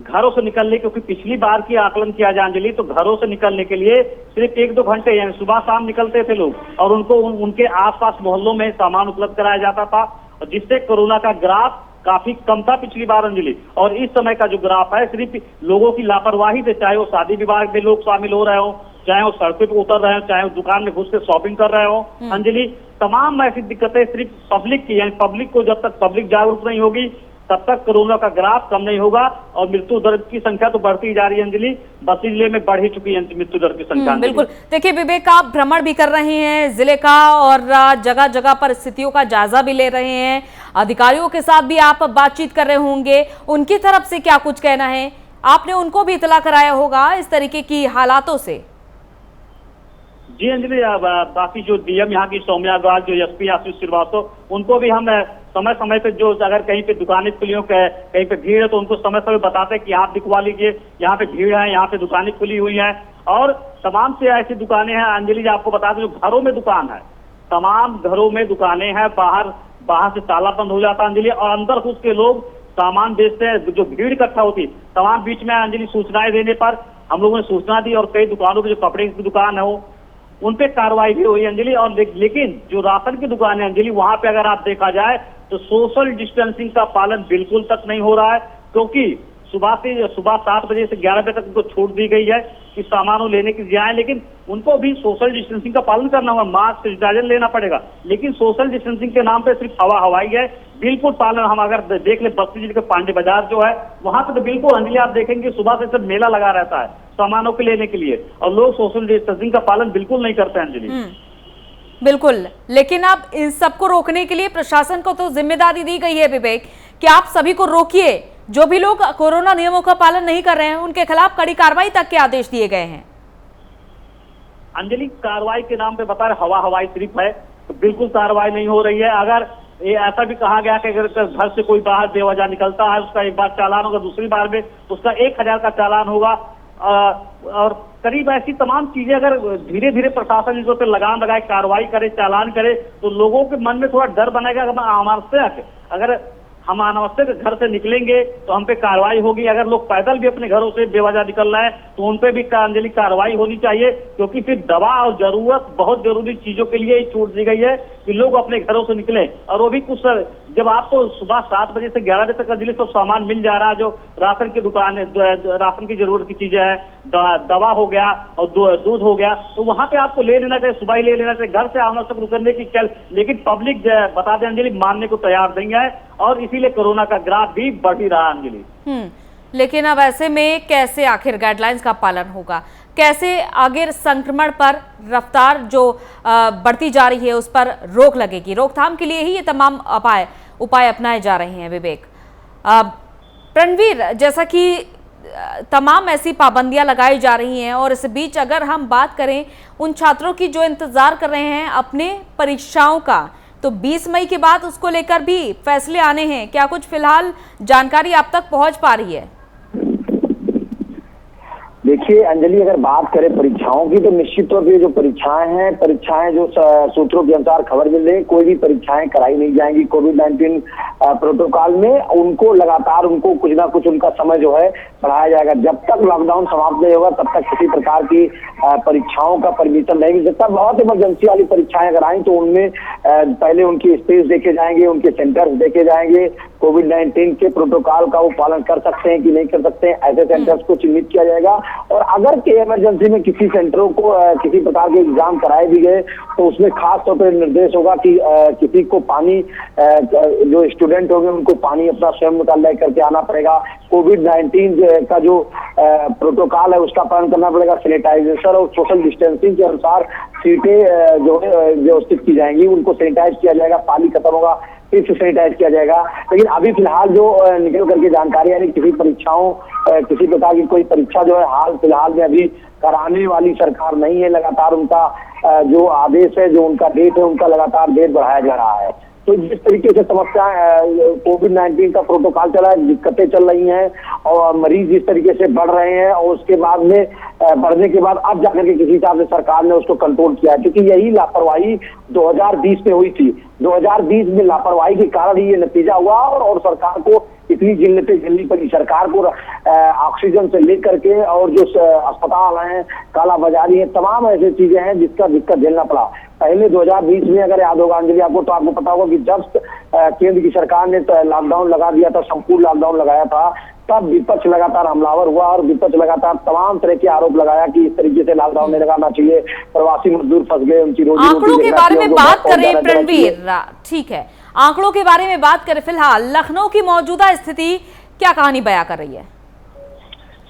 घरों से निकलने, क्योंकि पिछली बार की आकलन किया जाए अंजलि तो घरों से निकलने के लिए सिर्फ 1-2 घंटे यानी सुबह शाम निकलते थे लोग और उनको उनके आसपास मोहल्लों में सामान उपलब्ध कराया जाता था, जिससे कोरोना का ग्राफ काफी कम था पिछली बार अंजलि। और इस समय का जो ग्राफ है सिर्फ लोगों की लापरवाही से, चाहे वो शादी विवाह में लोग शामिल हो रहे हो, चाहे वो सड़कों पे उतर रहे हो, चाहे वो दुकान में घुस के शॉपिंग कर रहे हो अंजलि, तमाम ऐसी दिक्कतें सिर्फ पब्लिक की, यानी पब्लिक को जब तक पब्लिक जागरूक नहीं होगी तब तक कोरोना का ग्राफ कम नहीं होगा और मृत्यु दर की संख्या तो बढ़ती जा रही है अंजलि। बस्ती जिले में बढ़ ही चुकी है मृत्यु दर की संख्या। बिल्कुल, देखिए विवेक, आप भ्रमण भी कर रहे हैं जिले का और जगह जगह पर स्थितियों का जायजा भी ले रहे हैं, अधिकारियों के साथ भी आप बातचीत कर रहे होंगे, उनकी तरफ से क्या कुछ कहना है? आपने उनको भी इतला कराया होगा इस तरीके की हालातों से। जी अंजलि, बाकी जो डीएम यहाँ की सौम्या अग्रवाल, जो एसपी आशीष श्रीवास्तव, उनको भी हम समय समय पे जो अगर कहीं पे दुकानें खुली हो, कहीं पे भीड़ है तो उनको समय समय बताते हैं कि आप दिखवा लीजिए यहाँ पे भीड़ है, यहाँ पे दुकानें खुली हुई हैं। और तमाम से ऐसी दुकानें हैं अंजलि, आपको बता दें जो घरों में दुकान है, तमाम घरों में दुकानें हैं, बाहर से ताला बंद हो जाता है अंजलि और अंदर घुस के लोग सामान बेचते हैं। जो भीड़ इकट्ठा होती तमाम बीच में अंजलि सूचनाएं देने पर हम लोगों ने सूचना दी और कई दुकानों पर जो कपड़े की दुकान है उन पे कार्रवाई भी हुई अंजलि। और लेकिन जो राशन की दुकान है अंजलि, वहां पे अगर आप देखा जाए तो सोशल डिस्टेंसिंग का पालन बिल्कुल तक नहीं हो रहा है, क्योंकि सुबह 7 बजे से 11 बजे तक उनको छूट दी गई है कि सामान लेने की जाए, लेकिन उनको भी सोशल डिस्टेंसिंग का पालन करना होगा, मास्क सैनिटाइजर लेना पड़ेगा, लेकिन सोशल डिस्टेंसिंग के नाम पे सिर्फ हवाई है, बिल्कुल पालन। हम अगर देख ले बस्ती जिले के पांडे बाजार जो है वहां पे तो बिल्कुल अंजलि आप देखेंगे सुबह से सब मेला लगा रहता है सामानों के लेने के लिए और लोग सोशल डिस्टेंसिंग का पालन बिल्कुल नहीं करते हैं अंजलि। बिल्कुल, लेकिन अब इन सबको रोकने के लिए प्रशासन को तो जिम्मेदारी दी गई है विवेक कि आप सभी को रोकिए, जो भी लोग कोरोना नियमों का पालन नहीं कर रहे हैं उनके खिलाफ कड़ी कार्रवाई तक के आदेश दिए गए हैं। अंजलि, कार्रवाई के नाम पे बता रहे हवाई सिर्फ है, तो बिल्कुल कार्रवाई नहीं हो रही है। अगर ये ऐसा भी कहा गया कि अगर घर से कोई बाहर बेवजह निकलता है उसका एक बार चालान होगा, दूसरी बार में उसका 1000 का चालान होगा और करीब ऐसी तमाम चीजें अगर धीरे धीरे प्रशासन इस पर लगाम लगाए, कार्रवाई करे, चालान करे तो लोगों के मन में थोड़ा डर बनेगा। अगर हम अनावश्यक घर से निकलेंगे तो हम पे कार्रवाई होगी। अगर लोग पैदल भी अपने घरों से बेवजह निकल रहे हैं तो उन पे भी अंजलि कार्रवाई होनी चाहिए, क्योंकि फिर दवा और जरूरत बहुत जरूरी चीजों के लिए ही छूट दी गई है कि लोग अपने घरों से निकलें। और वो भी कुछ जब आपको सुबह 7 बजे से 11 बजे तक अंजलि सब सामान मिल जा रहा है, जो राशन की दुकान है, राशन की जरूरत की चीजें है, दवा हो गया और दूध हो गया, तो वहां पे आपको ले लेना चाहिए, सुबह ही ले लेना चाहिए, घर से आना सब रुकने की चल। लेकिन पब्लिक बता दें अंजलि मानने को तैयार नहीं है और इसीलिए कोरोना का ग्राफ भी बढ़ ही रहा है अंजलि। लेकिन अब ऐसे में कैसे आखिर गाइडलाइंस का पालन होगा, कैसे आगे संक्रमण पर रफ्तार जो बढ़ती जा रही है उस पर रोक लगेगी? रोकथाम के लिए ही ये तमाम उपाय अपनाए जा रहे हैं विवेक। रणवीर, जैसा कि तमाम ऐसी पाबंदियां लगाई जा रही हैं और इस बीच अगर हम बात करें उन छात्रों की जो इंतजार कर रहे हैं अपने परीक्षाओं का, तो 20 मई के बाद उसको लेकर भी फैसले आने हैं, क्या कुछ फिलहाल जानकारी आप तक पहुंच पा रही है? देखिए अंजलि, अगर बात करें परीक्षाओं की तो निश्चित तौर पे जो परीक्षाएं जो सूत्रों के अनुसार खबर मिल रही है, कोई भी परीक्षाएं कराई नहीं जाएंगी कोविड-19 प्रोटोकॉल में। उनको लगातार उनको कुछ ना कुछ उनका समय जो है बढ़ाया जाएगा। जब तक लॉकडाउन समाप्त नहीं होगा तब तक किसी प्रकार की परीक्षाओं का परमिशन नहीं मिल सकता। बहुत इमरजेंसी वाली परीक्षाएं अगर आई तो उनमें पहले उनकी स्पेस देखे जाएंगे, उनके सेंटर्स देखे जाएंगे, कोविड-19 के प्रोटोकॉल का वो पालन कर सकते हैं कि नहीं कर सकते हैं, ऐसे सेंटर्स को चिन्हित किया जाएगा। और अगर के इमरजेंसी में किसी सेंटरों को किसी प्रकार के एग्जाम कराए भी गए तो उसमें खास तौर पर निर्देश होगा कि किसी को पानी, जो स्टूडेंट होंगे उनको पानी अपना स्वयं निकाल लेकर के आना पड़ेगा। कोविड-19 का जो प्रोटोकॉल है उसका पालन करना पड़ेगा। सैनिटाइजेशन और सोशल डिस्टेंसिंग के अनुसार सीटें जो है व्यवस्थित की जाएंगी, उनको सैनिटाइज किया जाएगा। पानी खत्म होगा फिर से सैनिटाइज किया जाएगा। लेकिन अभी फिलहाल जो निकल करके जानकारी है किसी परीक्षाओं किसी प्रकार की कोई परीक्षा जो है हाल फिलहाल में अभी कराने वाली सरकार नहीं है। लगातार उनका जो आदेश है, जो उनका डेट है, उनका लगातार डेट बढ़ाया जा रहा है। तो जिस तरीके से समस्या कोविड-19 का प्रोटोकॉल चला है, दिक्कतें चल रही हैं और मरीज जिस तरीके से बढ़ रहे हैं और उसके बाद में बढ़ने के बाद अब जाकर के किसी हिसाब से सरकार ने उसको कंट्रोल किया है, क्योंकि यही लापरवाही 2020 में हुई थी। 2020 में लापरवाही के कारण ही ये नतीजा हुआ और सरकार को इतनी झेलनी पड़ी। सरकार को ऑक्सीजन से लेकर के और जो अस्पताल हैं, कालाबाजारी है, तमाम ऐसी चीजें हैं जिसका दिक्कत झेलना पड़ा। पहले 2020 में अगर याद होगा अंजलि आपको, तो आपको पता होगा कि जब केंद्र की सरकार ने लॉकडाउन लगा दिया था, संपूर्ण लॉकडाउन लगाया था, तब विपक्ष लगातार हमलावर हुआ और विपक्ष लगातार तमाम तरह के आरोप लगाया कि इस तरीके से लॉकडाउन नहीं लगाना चाहिए, प्रवासी मजदूर फंस गए, उनकी रोजी आंकड़ों के बारे में बात करें रणवीर, ठीक है, आंकड़ों के बारे में बात करें, फिलहाल लखनऊ की मौजूदा स्थिति क्या कहानी बयां कर रही है?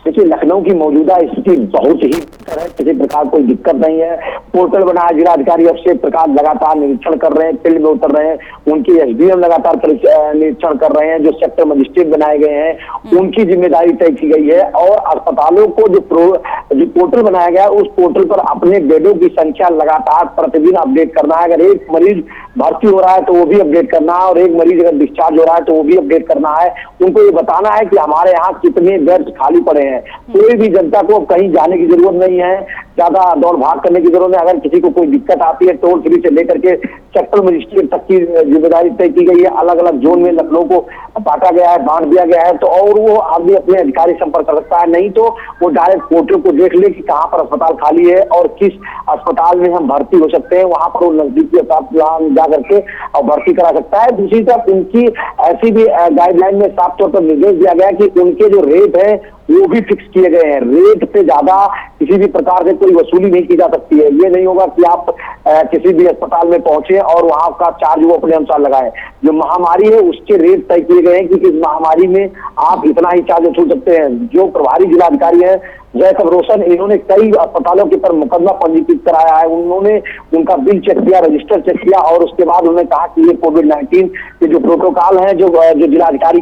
देखिए लखनऊ की मौजूदा स्थिति बहुत ही बेहतर है, किसी प्रकार कोई दिक्कत नहीं है। पोर्टल बनाया, जिलाधिकारी अभिषेक प्रकाश लगातार निरीक्षण कर रहे हैं, फील्ड में उतर रहे हैं, उनके एसडीएम लगातार निरीक्षण कर रहे हैं, जो सेक्टर मजिस्ट्रेट बनाए गए हैं उनकी जिम्मेदारी तय की गई है। और अस्पतालों को जो पोर्टल बनाया गया है उस पोर्टल पर अपने बेडों की संख्या लगातार प्रतिदिन अपडेट करना है। अगर एक मरीज भर्ती हो रहा है तो वो भी अपडेट करना है और एक मरीज अगर डिस्चार्ज हो रहा है तो वो भी अपडेट करना है। उनको ये बताना है कि हमारे यहाँ कितने बेड्स खाली पड़े हैं। कोई भी जनता को कहीं जाने की जरूरत नहीं है, ज्यादा दौड़ भाग करने की जरूरत नहीं। अगर किसी को कोई दिक्कत आती है टोल फ्री से लेकर के सेक्टर मजिस्ट्रेट तक की जिम्मेदारी तय की गई है। अलग अलग जोन में लखनऊ को बांटा गया है, बांट दिया गया है, तो और वो आदमी अपने अधिकारी संपर्क कर सकता है, नहीं तो वो डायरेक्ट पोर्टल को देख ले कि कहाँ पर अस्पताल खाली है और किस अस्पताल में हम भर्ती हो सकते हैं, वहां पर वो नजदीकी अस्पताल जा करके और भर्ती करा सकता है। दूसरी तरफ उनकी ऐसी भी गाइडलाइन में साफ तौर पर निर्देश दिया गया कि उनके जो रेट है वो भी फिक्स किए गए हैं। रेट से ज्यादा किसी भी प्रकार से कोई वसूली नहीं की जा सकती है। ये नहीं होगा कि आप किसी भी अस्पताल में पहुंचे और वहां का चार्ज वो अपने अनुसार लगाए। जो महामारी है उसके रेट तय किए गए हैं कि इस महामारी में आप इतना ही चार्ज वसूल सकते हैं। जो प्रभारी जिलाधिकारी है जयकब रोशन, इन्होंने कई अस्पतालों के पर मुकदमा पंजीकृत कराया है। उन्होंने उनका बिल चेक किया, रजिस्टर चेक किया और उसके बाद उन्होंने कहा कि ये कोविड-19 के जो प्रोटोकॉल है, जो जिलाधिकारी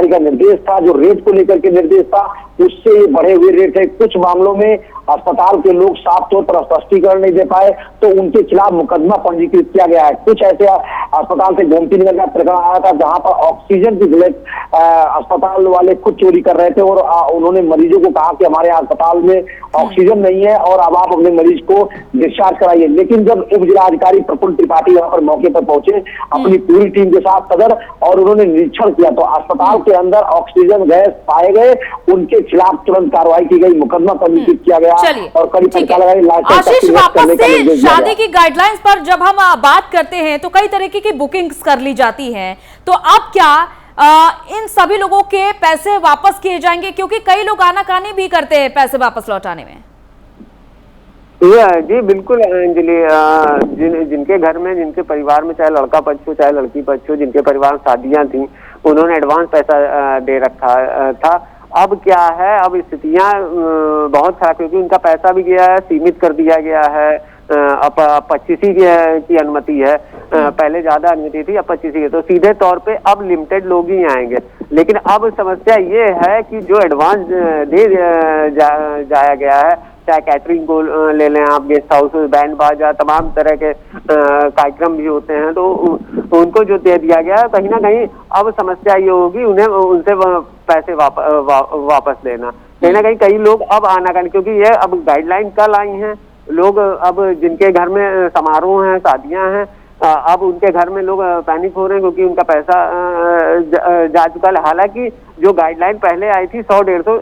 का निर्देश था, जो रेट को लेकर के निर्देश था, उससे ये बढ़े हुए रेट है। कुछ मामलों में अस्पताल के लोग साफ तौर पर स्पष्टीकरण नहीं दे पाए तो उनके खिलाफ मुकदमा पंजीकृत किया गया है। कुछ ऐसे अस्पताल से गोमती नगर का प्रकरण आया था जहां पर ऑक्सीजन की अस्पताल वाले खुद चोरी कर रहे थे और उन्होंने मरीजों को कहा कि हमारे अस्पताल में ऑक्सीजन नहीं है और अब आप अपने मरीज को डिस्चार्ज कराइए। लेकिन जब उप जिलाधिकारी प्रफुल्ल त्रिपाठी वहां पर मौके पर पहुंचे अपनी पूरी टीम के साथ सदर, और उन्होंने निरीक्षण किया तो अस्पताल के अंदर ऑक्सीजन गैस पाए गए, उनके खिलाफ तुरंत कार्रवाई की गई, मुकदमा पंजीकृत किया गया और कड़ी फटकार लगाई। आशीष, वापस से शादी की गाइडलाइंस पर जब हम बात करते हैं तो कई तरीके की बुकिंग्स कर ली जाती हैं, तो अब क्या इन सभी लोगों के पैसे वापस किए जाएंगे? क्योंकि कई लोग आनाकानी भी करते हैं पैसे वापस लौटाने में। जी बिल्कुल अंजलि, जिनके घर में, जिनके परिवार में, चाहे लड़का पक्ष हो चाहे लड़की पक्ष हो, जिनके परिवार में शादियां थी, उन्होंने एडवांस पैसा दे रखा था। अब क्या है, अब स्थितियां बहुत खराब, क्योंकि उनका पैसा भी गया है, सीमित कर दिया गया है, अब 25 ही की अनुमति है। पहले ज्यादा अनुमति थी, अब 25 की। तो सीधे तौर पे अब लिमिटेड लोग ही आएंगे। लेकिन अब समस्या ये है कि जो एडवांस दे जाया गया है, चाहे कैटरिंग को ले लें आप, गेस्ट हाउस, बैंड बाजा, तमाम तरह के कार्यक्रम भी होते हैं, तो उनको जो दे दिया गया है, कहीं ना कहीं अब समस्या ये होगी उन्हें उनसे पैसे वापस लेना। कहीं ना कहीं कई लोग अब आनाकानी, क्योंकि ये अब गाइडलाइन कल आई हैं, लोग अब जिनके घर में समारोह हैं, शादियां हैं, अब उनके घर में लोग पैनिक हो रहे हैं क्योंकि उनका पैसा जा चुका है। हालांकि जो गाइडलाइन पहले आई थी 100-150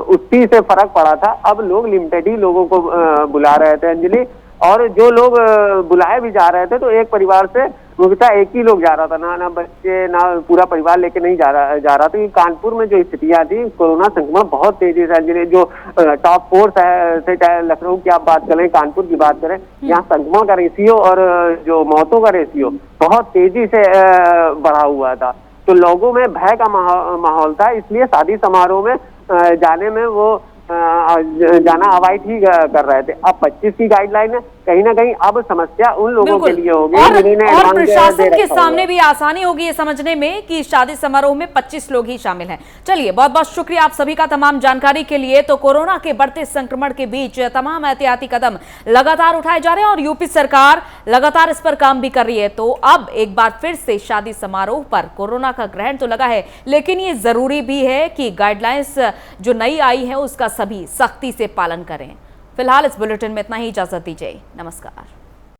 उससे फर्क पड़ा था। अब लोग लिमिटेड ही लोगों को बुला रहे थे अंजलि, और जो लोग बुलाए भी जा रहे थे तो एक परिवार से मुख्यतः एक ही लोग जा रहा था, ना बच्चे ना पूरा परिवार लेके नहीं जा रहा था। कानपुर में जो स्थितियां थी, कोरोना संक्रमण बहुत तेजी से अंजलि, जो टॉप 4 से चाहे लखनऊ की आप बात करें, कानपुर की बात करें, यहाँ संक्रमण का रेशियो और जो मौतों का रेशियो बहुत तेजी से बढ़ा हुआ था। तो लोगों में भय का माहौल था, इसलिए शादी समारोह में जाने में वो जाना अवॉइड ही कर रहे थे। अब 25 की गाइडलाइन है, कहीं ना कहीं अब समस्या उन लोगों के लिए होगी और प्रशासन के सामने भी आसानी होगी ये समझने में कि शादी समारोह में 25 लोग ही शामिल हैं। चलिए, बहुत बहुत शुक्रिया आप सभी का तमाम जानकारी के लिए। तो कोरोना के बढ़ते संक्रमण के बीच तमाम एहतियाती कदम लगातार उठाए जा रहे हैं और यूपी सरकार लगातार इस पर काम भी कर रही है। तो अब एक बार फिर से शादी समारोह पर कोरोना का ग्रहण तो लगा है, लेकिन ये जरूरी भी है कि गाइडलाइंस जो नई आई है उसका सभी सख्ती से पालन करें। फिलहाल इस बुलेटिन में इतना ही, इजाजत दीजिए, नमस्कार।